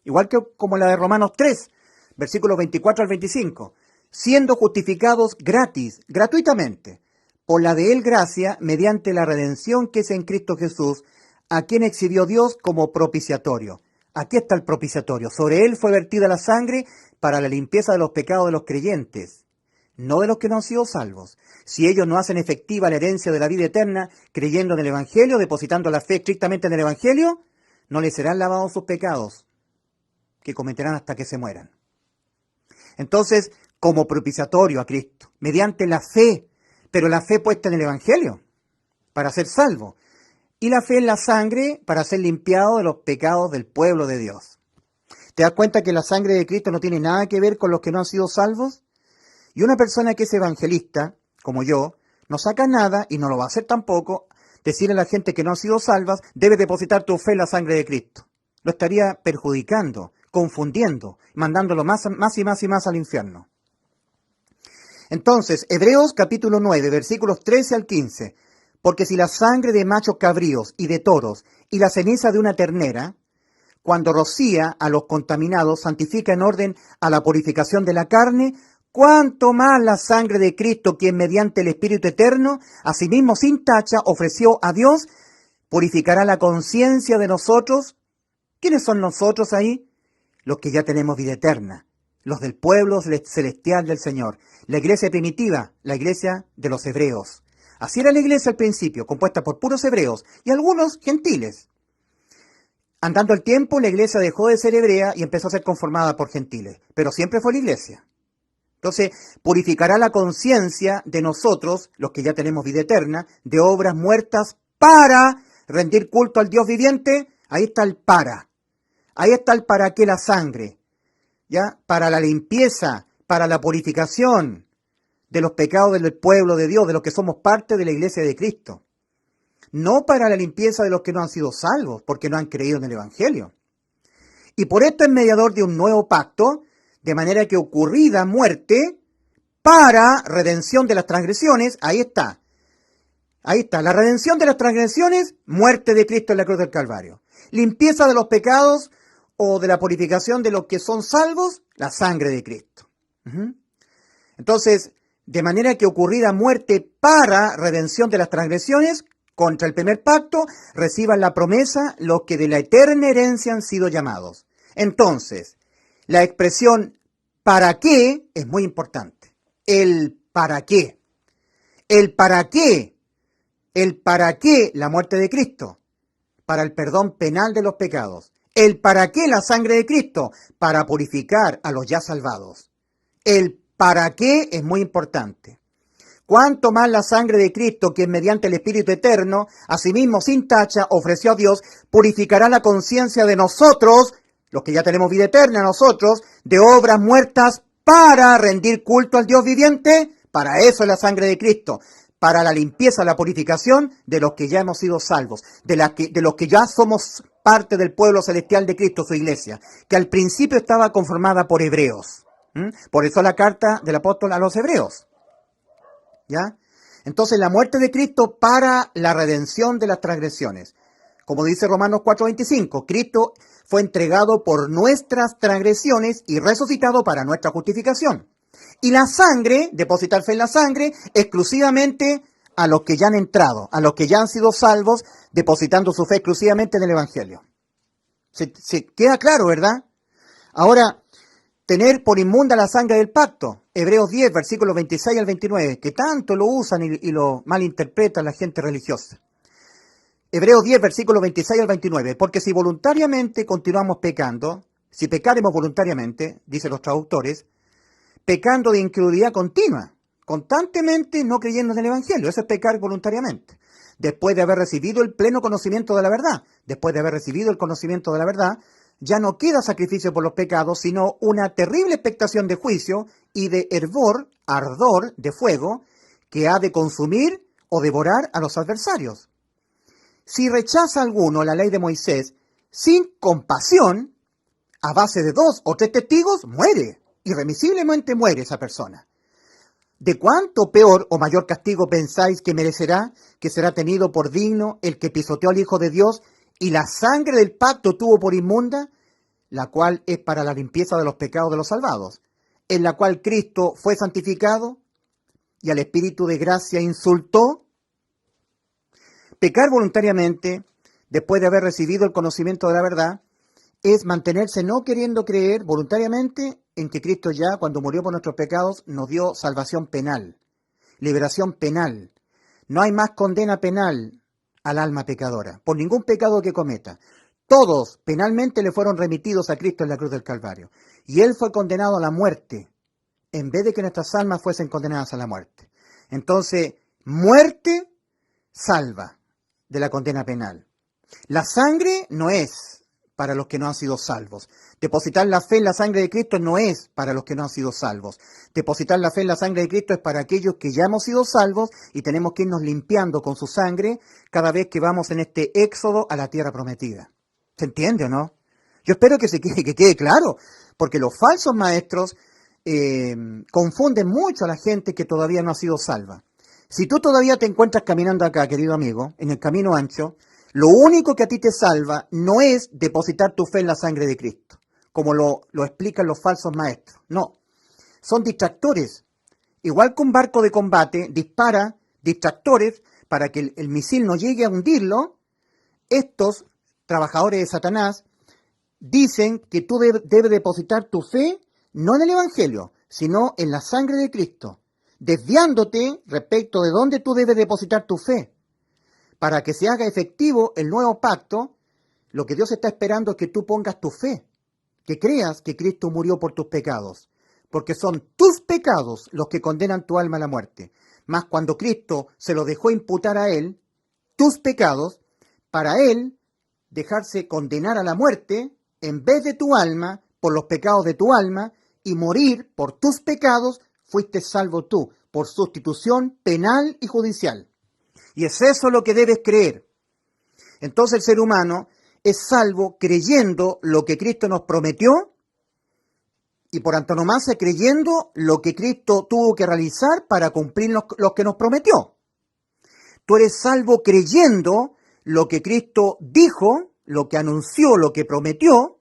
A: igual que como la de Romanos 3, versículos 24 al 25. Siendo justificados gratis, gratuitamente, por la de él gracia, mediante la redención que es en Cristo Jesús, a quien exhibió Dios como propiciatorio. Aquí está el propiciatorio. Sobre él fue vertida la sangre para la limpieza de los pecados de los creyentes, no de los que no han sido salvos. Si ellos no hacen efectiva la herencia de la vida eterna, creyendo en el Evangelio, depositando la fe estrictamente en el Evangelio, no les serán lavados sus pecados, que cometerán hasta que se mueran. Entonces, como propiciatorio a Cristo, mediante la fe, pero la fe puesta en el Evangelio, para ser salvo, y la fe en la sangre para ser limpiado de los pecados del pueblo de Dios. ¿Te das cuenta que la sangre de Cristo no tiene nada que ver con los que no han sido salvos? Y una persona que es evangelista, como yo, no saca nada, y no lo va a hacer tampoco, decirle a la gente que no han sido salvas, debes depositar tu fe en la sangre de Cristo. Lo estaría perjudicando, confundiendo, mandándolo más y más al infierno. Entonces, Hebreos capítulo 9, versículos 13 al 15. Porque si la sangre de machos cabríos y de toros y la ceniza de una ternera, cuando rocía a los contaminados, santifica en orden a la purificación de la carne, cuánto más la sangre de Cristo, quien mediante el Espíritu Eterno, asimismo sin tacha, ofreció a Dios, purificará la conciencia de nosotros. ¿Quiénes son nosotros ahí? Los que ya tenemos vida eterna, los del pueblo celestial del Señor, la iglesia primitiva, la iglesia de los hebreos. Así era la iglesia al principio, compuesta por puros hebreos y algunos gentiles. Andando el tiempo, la iglesia dejó de ser hebrea y empezó a ser conformada por gentiles, pero siempre fue la iglesia. Entonces, purificará la conciencia de nosotros, los que ya tenemos vida eterna, de obras muertas para rendir culto al Dios viviente. Ahí está el para. Ahí está el para qué la sangre. ¿Ya? Para la limpieza, para la purificación de los pecados del pueblo de Dios, de los que somos parte de la iglesia de Cristo. No para la limpieza de los que no han sido salvos, porque no han creído en el Evangelio. Y por esto es mediador de un nuevo pacto, de manera que ocurrida muerte, para redención de las transgresiones, ahí está, la redención de las transgresiones, muerte de Cristo en la cruz del Calvario. Limpieza de los pecados o de la purificación de los que son salvos, la sangre de Cristo. Entonces, de manera que ocurrida muerte para redención de las transgresiones, contra el primer pacto, reciban la promesa los que de la eterna herencia han sido llamados. Entonces, la expresión ¿para qué? Es muy importante. El ¿para qué? El ¿para qué? El ¿para qué la muerte de Cristo? Para el perdón penal de los pecados. El ¿para qué la sangre de Cristo? Para purificar a los ya salvados. El ¿para qué? Es muy importante. Cuánto más la sangre de Cristo, quien mediante el Espíritu Eterno, asimismo sin tacha, ofreció a Dios, purificará la conciencia de nosotros, los que ya tenemos vida eterna, nosotros, de obras muertas para rendir culto al Dios viviente. Para eso es la sangre de Cristo, para la limpieza, la purificación de los que ya hemos sido salvos, de los que ya somos parte del pueblo celestial de Cristo, su iglesia, que al principio estaba conformada por hebreos. Por eso la carta del apóstol a los hebreos. ¿Ya? Entonces la muerte de Cristo para la redención de las transgresiones. Como dice Romanos 4:25, Cristo fue entregado por nuestras transgresiones y resucitado para nuestra justificación. Y la sangre, depositar fe en la sangre, exclusivamente a los que ya han entrado, a los que ya han sido salvos, depositando su fe exclusivamente en el Evangelio. Se queda claro, ¿verdad? Ahora, tener por inmunda la sangre del pacto. Hebreos 10, versículos 26 al 29, que tanto lo usan y lo malinterpretan la gente religiosa. Hebreos 10, versículos 26 al 29. Porque si voluntariamente continuamos pecando, si pecaremos voluntariamente, dicen los traductores, pecando de incredulidad continua, constantemente no creyendo en el Evangelio, eso es pecar voluntariamente. Después de haber recibido el pleno conocimiento de la verdad, después de haber recibido el conocimiento de la verdad, ya no queda sacrificio por los pecados, sino una terrible expectación de juicio y de hervor, ardor de fuego, que ha de consumir o devorar a los adversarios. Si rechaza alguno la ley de Moisés sin compasión, a base de 2 o 3 testigos, muere. Irremisiblemente muere esa persona. ¿De cuánto peor o mayor castigo pensáis que merecerá, que será tenido por digno el que pisoteó al Hijo de Dios y la sangre del pacto tuvo por inmunda, la cual es para la limpieza de los pecados de los salvados, en la cual Cristo fue santificado y al Espíritu de gracia insultó? Pecar voluntariamente, después de haber recibido el conocimiento de la verdad, es mantenerse no queriendo creer voluntariamente en que Cristo ya, cuando murió por nuestros pecados, nos dio salvación penal, liberación penal. No hay más condena penal al alma pecadora, por ningún pecado que cometa. Todos penalmente le fueron remitidos a Cristo en la cruz del Calvario. Y Él fue condenado a la muerte, en vez de que nuestras almas fuesen condenadas a la muerte. Entonces, muerte salva de la condena penal. La sangre no es para los que no han sido salvos. Depositar la fe en la sangre de Cristo no es para los que no han sido salvos. Depositar la fe en la sangre de Cristo es para aquellos que ya hemos sido salvos y tenemos que irnos limpiando con su sangre cada vez que vamos en este éxodo a la tierra prometida. ¿Se entiende o no? Yo espero que quede claro, porque los falsos maestros confunden mucho a la gente que todavía no ha sido salva. Si tú todavía te encuentras caminando acá, querido amigo, en el camino ancho, lo único que a ti te salva no es depositar tu fe en la sangre de Cristo, como lo explican los falsos maestros. No, son distractores. Igual que un barco de combate dispara distractores para que el misil no llegue a hundirlo, estos trabajadores de Satanás dicen que tú debes depositar tu fe no en el Evangelio, sino en la sangre de Cristo, desviándote respecto de dónde tú debes depositar tu fe. Para que se haga efectivo el nuevo pacto, lo que Dios está esperando es que tú pongas tu fe, que creas que Cristo murió por tus pecados, porque son tus pecados los que condenan tu alma a la muerte. Mas cuando Cristo se lo dejó imputar a Él, tus pecados, para Él dejarse condenar a la muerte, en vez de tu alma, por los pecados de tu alma, y morir por tus pecados, fuiste salvo tú, por sustitución penal y judicial. Y es eso lo que debes creer. Entonces el ser humano es salvo creyendo lo que Cristo nos prometió y por antonomasia creyendo lo que Cristo tuvo que realizar para cumplir lo que nos prometió. Tú eres salvo creyendo lo que Cristo dijo, lo que anunció, lo que prometió,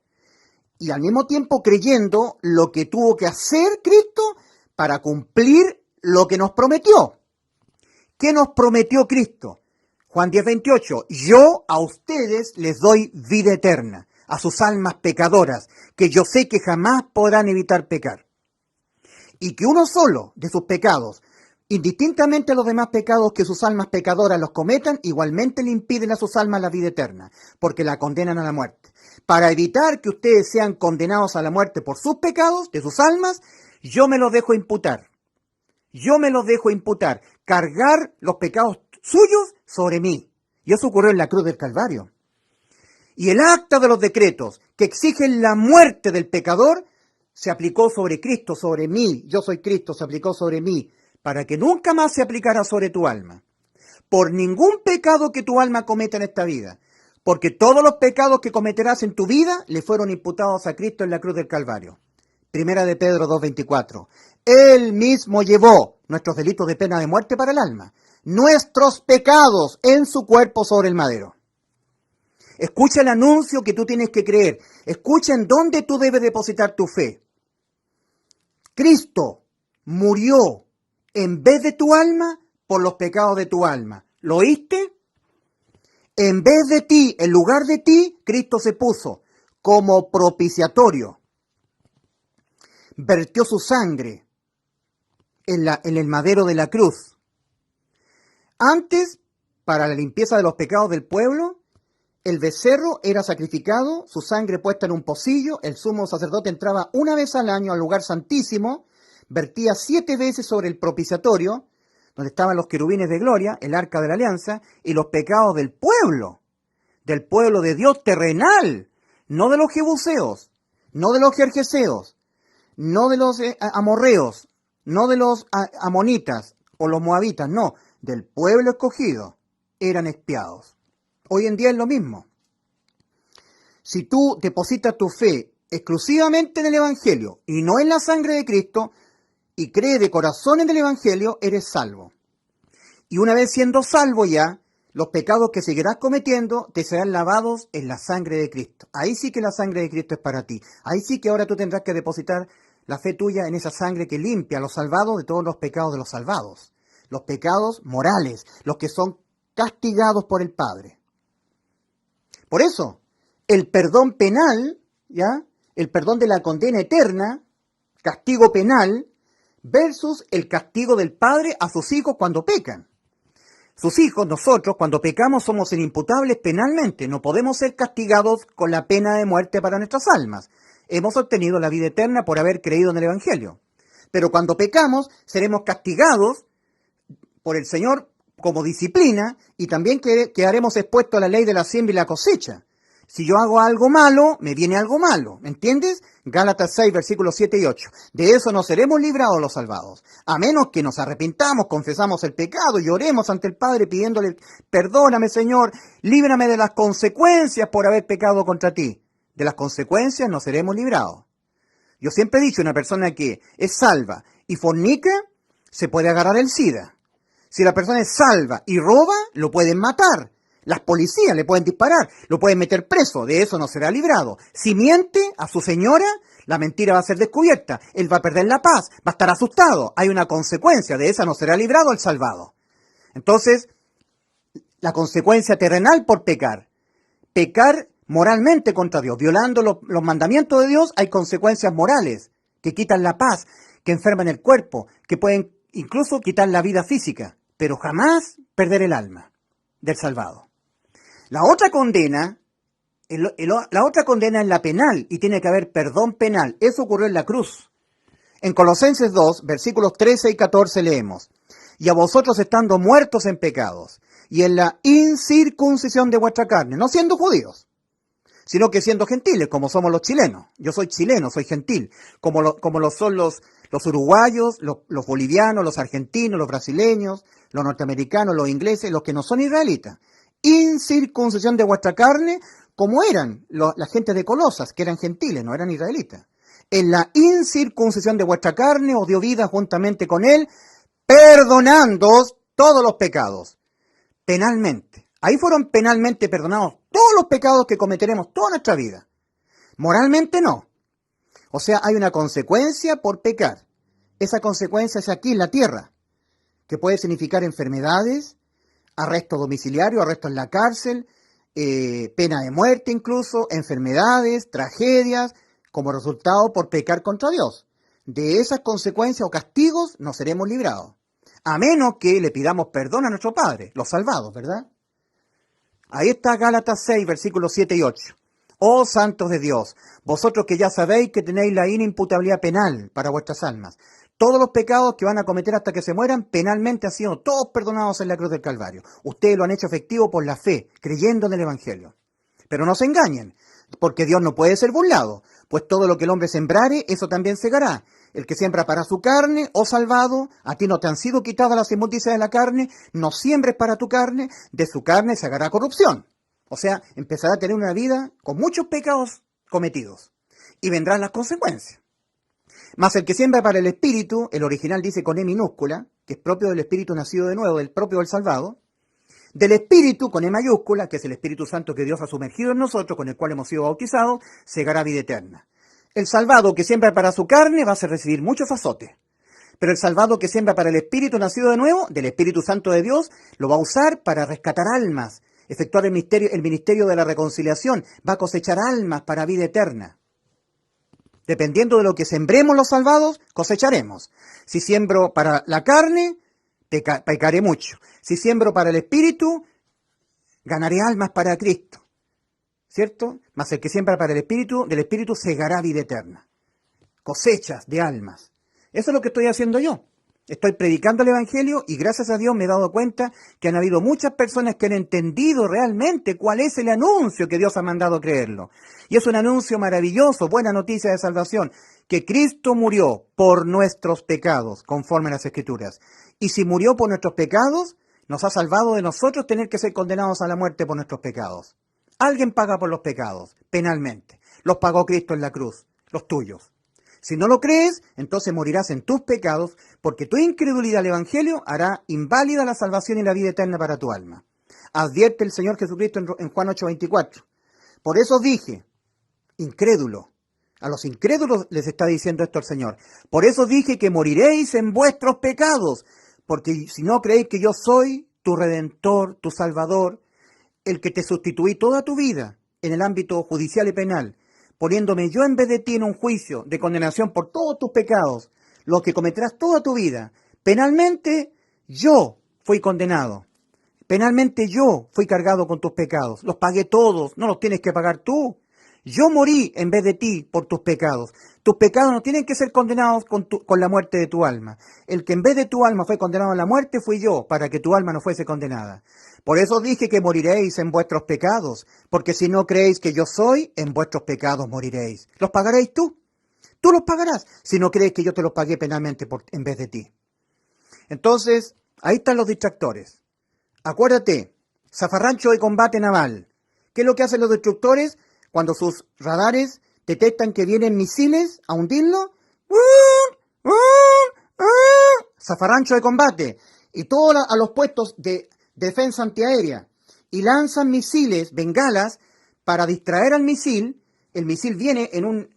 A: y al mismo tiempo creyendo lo que tuvo que hacer Cristo para cumplir lo que nos prometió. ¿Qué nos prometió Cristo? Juan 10:28, yo a ustedes les doy vida eterna, a sus almas pecadoras, que yo sé que jamás podrán evitar pecar. Y que uno solo de sus pecados, indistintamente a los demás pecados que sus almas pecadoras los cometan, igualmente le impiden a sus almas la vida eterna, porque la condenan a la muerte. Para evitar que ustedes sean condenados a la muerte por sus pecados, de sus almas, yo me los dejo imputar. Yo me los dejo imputar, cargar los pecados suyos sobre mí. Y eso ocurrió en la cruz del Calvario. Y el acta de los decretos que exigen la muerte del pecador se aplicó sobre Cristo, sobre mí. Yo soy Cristo, se aplicó sobre mí, para que nunca más se aplicara sobre tu alma. Por ningún pecado que tu alma cometa en esta vida. Porque todos los pecados que cometerás en tu vida le fueron imputados a Cristo en la cruz del Calvario. Primera de Pedro 2:24. Él mismo llevó nuestros delitos de pena de muerte para el alma, nuestros pecados en su cuerpo sobre el madero. Escucha el anuncio que tú tienes que creer. Escucha en dónde tú debes depositar tu fe. Cristo murió en vez de tu alma por los pecados de tu alma. ¿Lo oíste? En vez de ti, en lugar de ti, Cristo se puso como propiciatorio. Vertió su sangre en el madero de la cruz. Antes, para la limpieza de los pecados del pueblo, el becerro era sacrificado, su sangre puesta en un pocillo, el sumo sacerdote entraba una vez al año al lugar santísimo, vertía 7 veces sobre el propiciatorio, donde estaban los querubines de gloria, el arca de la alianza, y los pecados del pueblo de Dios terrenal, no de los jebuseos, no de los gergeseos, no de los amorreos, no de los amonitas o los moabitas, no, del pueblo escogido, eran expiados. Hoy en día es lo mismo. Si tú depositas tu fe exclusivamente en el Evangelio y no en la sangre de Cristo, y crees de corazón en el Evangelio, eres salvo. Y una vez siendo salvo ya, los pecados que seguirás cometiendo te serán lavados en la sangre de Cristo. Ahí sí que la sangre de Cristo es para ti. Ahí sí que ahora tú tendrás que depositar la fe tuya en esa sangre que limpia a los salvados de todos los pecados de los salvados. Los pecados morales, los que son castigados por el Padre. Por eso, el perdón penal, ¿ya? El perdón de la condena eterna, castigo penal, versus el castigo del Padre a sus hijos cuando pecan. Sus hijos, nosotros, cuando pecamos, somos inimputables penalmente. No podemos ser castigados con la pena de muerte para nuestras almas. Hemos obtenido la vida eterna por haber creído en el Evangelio. Pero cuando pecamos, seremos castigados por el Señor como disciplina y también quedaremos expuestos a la ley de la siembra y la cosecha. Si yo hago algo malo, me viene algo malo. ¿Me entiendes? Gálatas 6, versículos 7 y 8. De eso no seremos librados los salvados. A menos que nos arrepintamos, confesamos el pecado y oremos ante el Padre pidiéndole, perdóname Señor, líbrame de las consecuencias por haber pecado contra ti. De las consecuencias no seremos librados. Yo siempre he dicho, una persona que es salva y fornica, se puede agarrar el SIDA. Si la persona es salva y roba, lo pueden matar. Las policías le pueden disparar, lo pueden meter preso, de eso no será librado. Si miente a su señora, la mentira va a ser descubierta, él va a perder la paz, va a estar asustado, hay una consecuencia, de esa no será librado el salvado. Entonces, la consecuencia terrenal por pecar moralmente contra Dios, violando los mandamientos de Dios, hay consecuencias morales que quitan la paz, que enferman el cuerpo, que pueden incluso quitar la vida física, pero jamás perder el alma del salvado. La otra condena es la penal y tiene que haber perdón penal. Eso ocurrió en la cruz. En Colosenses 2, versículos 13 y 14 leemos: y a vosotros estando muertos en pecados y en la incircuncisión de vuestra carne, no siendo judíos, sino que siendo gentiles, como somos los chilenos. Yo soy chileno, soy gentil, como lo son los uruguayos, los bolivianos, los argentinos, los brasileños, los norteamericanos, los ingleses, los que no son israelitas. Incircuncisión de vuestra carne, como eran la gente de Colosas, que eran gentiles, no eran israelitas. En la incircuncisión de vuestra carne os dio vida juntamente con él, perdonándoos todos los pecados, penalmente. Ahí fueron penalmente perdonados todos los pecados que cometeremos toda nuestra vida. Moralmente no. O sea, hay una consecuencia por pecar. Esa consecuencia es aquí en la tierra, que puede significar enfermedades, arresto domiciliario, arresto en la cárcel, pena de muerte incluso, enfermedades, tragedias, como resultado por pecar contra Dios. De esas consecuencias o castigos no seremos librados, a menos que le pidamos perdón a nuestro Padre, los salvados, ¿verdad? Ahí está Gálatas 6, versículos 7 y 8. Oh santos de Dios, vosotros que ya sabéis que tenéis la inimputabilidad penal para vuestras almas, todos los pecados que van a cometer hasta que se mueran, penalmente han sido todos perdonados en la cruz del Calvario. Ustedes lo han hecho efectivo por la fe, creyendo en el Evangelio. Pero no se engañen, porque Dios no puede ser burlado, pues todo lo que el hombre sembrare, eso también segará. El que siembra para su carne, oh salvado, a ti no te han sido quitadas las inmundicias de la carne, no siembres para tu carne, de su carne segará corrupción. O sea, empezará a tener una vida con muchos pecados cometidos, y vendrán las consecuencias. Mas el que siembra para el Espíritu, el original dice con E minúscula, que es propio del Espíritu nacido de nuevo, del propio del salvado, del Espíritu con E mayúscula, que es el Espíritu Santo que Dios ha sumergido en nosotros, con el cual hemos sido bautizados, segará vida eterna. El salvado que siembra para su carne va a recibir muchos azotes, pero el salvado que siembra para el Espíritu nacido de nuevo, del Espíritu Santo de Dios, lo va a usar para rescatar almas, efectuar el ministerio de la reconciliación, va a cosechar almas para vida eterna. Dependiendo de lo que sembremos los salvados, cosecharemos. Si siembro para la carne, pecaré mucho. Si siembro para el Espíritu, ganaré almas para Cristo. ¿Cierto? Mas el que siembra para el Espíritu, del Espíritu segará vida eterna. Cosechas de almas. Eso es lo que estoy haciendo yo. Estoy predicando el Evangelio y gracias a Dios me he dado cuenta que han habido muchas personas que han entendido realmente cuál es el anuncio que Dios ha mandado creerlo. Y es un anuncio maravilloso, buena noticia de salvación, que Cristo murió por nuestros pecados, conforme a las Escrituras. Y si murió por nuestros pecados, nos ha salvado de nosotros tener que ser condenados a la muerte por nuestros pecados. Alguien paga por los pecados, penalmente. Los pagó Cristo en la cruz, los tuyos. Si no lo crees, entonces morirás en tus pecados, porque tu incredulidad al Evangelio hará inválida la salvación y la vida eterna para tu alma. Advierte el Señor Jesucristo en Juan 8:24. Por eso dije, incrédulo, a los incrédulos les está diciendo esto el Señor. Por eso dije que moriréis en vuestros pecados, porque si no creéis que yo soy tu Redentor, tu Salvador, el que te sustituí toda tu vida en el ámbito judicial y penal, poniéndome yo en vez de ti en un juicio de condenación por todos tus pecados, los que cometerás toda tu vida. Penalmente yo fui condenado. Penalmente yo fui cargado con tus pecados. Los pagué todos, no los tienes que pagar tú. Yo morí en vez de ti por tus pecados. Tus pecados no tienen que ser condenados con la muerte de tu alma. El que en vez de tu alma fue condenado a la muerte fui yo, para que tu alma no fuese condenada. Por eso dije que moriréis en vuestros pecados, porque si no creéis que yo soy, en vuestros pecados moriréis. ¿Los pagaréis tú? Tú los pagarás, si no crees que yo te los pagué penalmente en vez de ti. Entonces, ahí están los distractores. Acuérdate, zafarrancho de combate naval. ¿Qué es lo que hacen los destructores cuando sus radares detectan que vienen misiles a hundirlo? Zafarrancho de combate. Y todos a los puestos de defensa antiaérea, y lanzan misiles, bengalas, para distraer al misil. El misil viene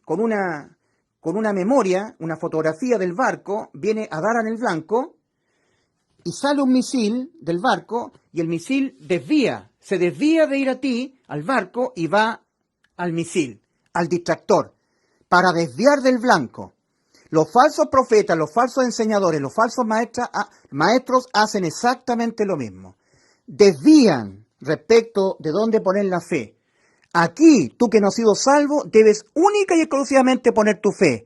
A: con una memoria, una fotografía del barco, viene a dar en el blanco, y sale un misil del barco, y el misil se desvía de ir a ti, al barco, y va al misil, al distractor, para desviar del blanco. Los falsos profetas, los falsos enseñadores, los falsos maestros hacen exactamente lo mismo. Desvían respecto de dónde poner la fe. Aquí, tú que no has sido salvo, debes única y exclusivamente poner tu fe.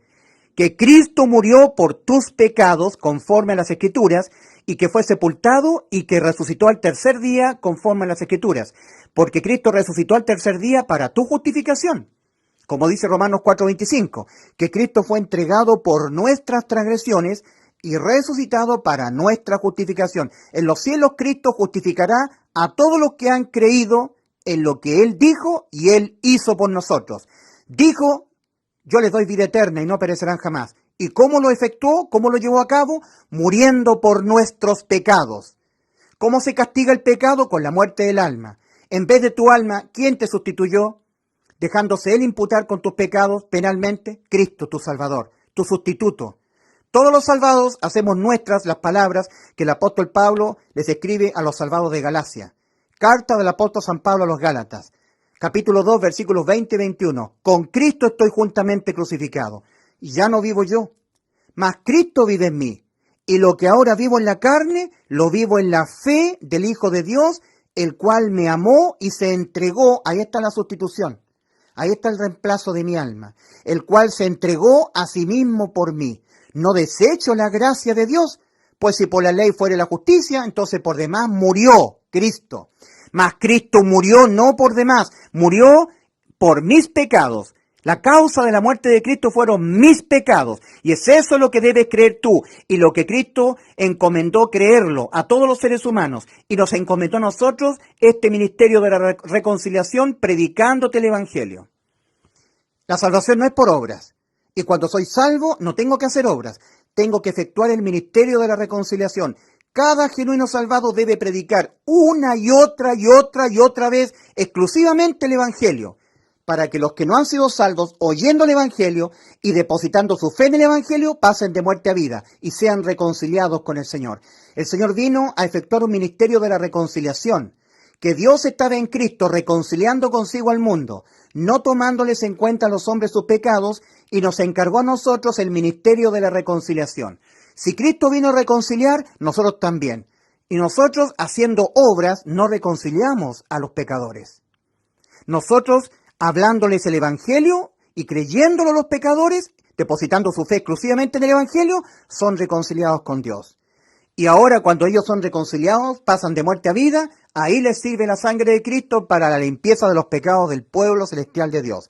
A: Que Cristo murió por tus pecados, conforme a las Escrituras, y que fue sepultado y que resucitó al tercer día, conforme a las Escrituras. Porque Cristo resucitó al tercer día para tu justificación. Como dice Romanos 4:25, que Cristo fue entregado por nuestras transgresiones y resucitado para nuestra justificación. En los cielos Cristo justificará a todos los que han creído en lo que Él dijo y Él hizo por nosotros. Dijo, yo les doy vida eterna y no perecerán jamás. ¿Y cómo lo efectuó? ¿Cómo lo llevó a cabo? Muriendo por nuestros pecados. ¿Cómo se castiga el pecado? Con la muerte del alma. En vez de tu alma, ¿quién te sustituyó? Dejándose Él imputar con tus pecados penalmente, Cristo, tu Salvador, tu sustituto. Todos los salvados hacemos nuestras las palabras que el apóstol Pablo les escribe a los salvados de Galacia. Carta del apóstol San Pablo a los Gálatas, capítulo 2, versículos 20 y 21. Con Cristo estoy juntamente crucificado, y ya no vivo yo, mas Cristo vive en mí. Y lo que ahora vivo en la carne, lo vivo en la fe del Hijo de Dios, el cual me amó y se entregó. Ahí está la sustitución. Ahí está el reemplazo de mi alma, el cual se entregó a sí mismo por mí. No desecho la gracia de Dios, pues si por la ley fuera la justicia, entonces por demás murió Cristo. Mas Cristo murió no por demás, murió por mis pecados. La causa de la muerte de Cristo fueron mis pecados. Y es eso lo que debes creer tú. Y lo que Cristo encomendó creerlo a todos los seres humanos. Y nos encomendó a nosotros este ministerio de la reconciliación, predicándote el Evangelio. La salvación no es por obras. Y cuando soy salvo, no tengo que hacer obras. Tengo que efectuar el ministerio de la reconciliación. Cada genuino salvado debe predicar una y otra vez exclusivamente el Evangelio, para que los que no han sido salvos, oyendo el Evangelio y depositando su fe en el Evangelio, pasen de muerte a vida y sean reconciliados con el Señor. El Señor vino a efectuar un ministerio de la reconciliación, que Dios estaba en Cristo reconciliando consigo al mundo, no tomándoles en cuenta a los hombres sus pecados, y nos encargó a nosotros el ministerio de la reconciliación. Si Cristo vino a reconciliar, nosotros también. Y nosotros, haciendo obras, no reconciliamos a los pecadores. Nosotros, hablándoles el Evangelio y creyéndolo a los pecadores, depositando su fe exclusivamente en el Evangelio, son reconciliados con Dios. Y ahora cuando ellos son reconciliados, pasan de muerte a vida, ahí les sirve la sangre de Cristo para la limpieza de los pecados del pueblo celestial de Dios.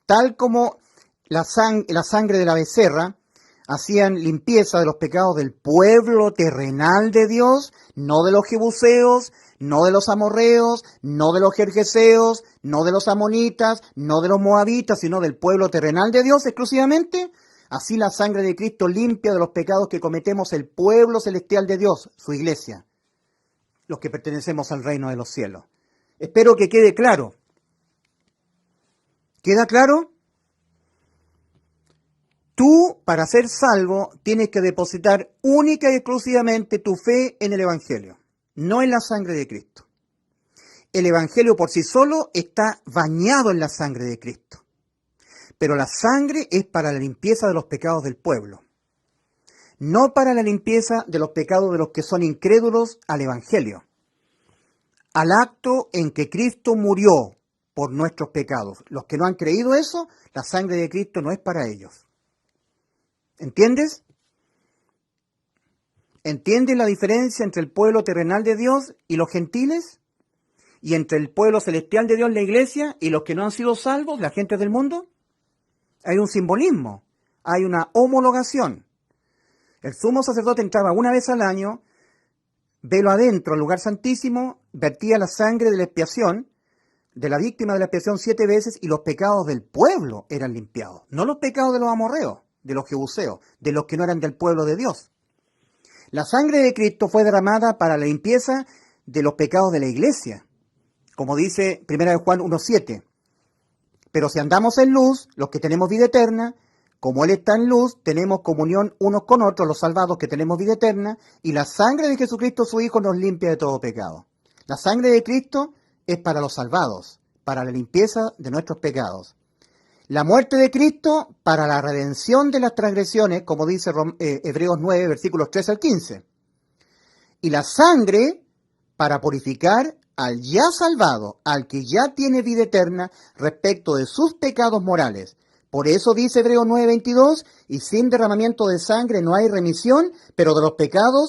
A: Tal como la sangre de la becerra hacían limpieza de los pecados del pueblo terrenal de Dios, no de los jebuseos, no de los amorreos, no de los gergeseos, no de los amonitas, no de los moabitas, sino del pueblo terrenal de Dios exclusivamente. Así la sangre de Cristo limpia de los pecados que cometemos el pueblo celestial de Dios, su iglesia, los que pertenecemos al reino de los cielos. Espero que quede claro. ¿Queda claro? Tú, para ser salvo, tienes que depositar única y exclusivamente tu fe en el Evangelio, no en la sangre de Cristo. El Evangelio por sí solo está bañado en la sangre de Cristo. Pero la sangre es para la limpieza de los pecados del pueblo, no para la limpieza de los pecados de los que son incrédulos al Evangelio, al acto en que Cristo murió por nuestros pecados. Los que no han creído eso, la sangre de Cristo no es para ellos. ¿Entiendes? ¿Entiendes la diferencia entre el pueblo terrenal de Dios y los gentiles? ¿Y entre el pueblo celestial de Dios, la iglesia, y los que no han sido salvos, la gente del mundo? Hay un simbolismo, hay una homologación. El sumo sacerdote entraba una vez al año, velo adentro, al lugar santísimo, vertía la sangre de la expiación, de la víctima de la expiación 7 veces, y los pecados del pueblo eran limpiados. No los pecados de los amorreos, de los jebuseos, de los que no eran del pueblo de Dios. La sangre de Cristo fue derramada para la limpieza de los pecados de la iglesia, como dice 1 Juan 1:7. Pero si andamos en luz, los que tenemos vida eterna, como Él está en luz, tenemos comunión unos con otros, los salvados que tenemos vida eterna, y la sangre de Jesucristo, su Hijo, nos limpia de todo pecado. La sangre de Cristo es para los salvados, para la limpieza de nuestros pecados. La muerte de Cristo para la redención de las transgresiones, como dice Hebreos 9, versículos 13 al 15. Y la sangre para purificar al ya salvado, al que ya tiene vida eterna respecto de sus pecados morales. Por eso dice Hebreos 9:22, y sin derramamiento de sangre no hay remisión, pero de los pecados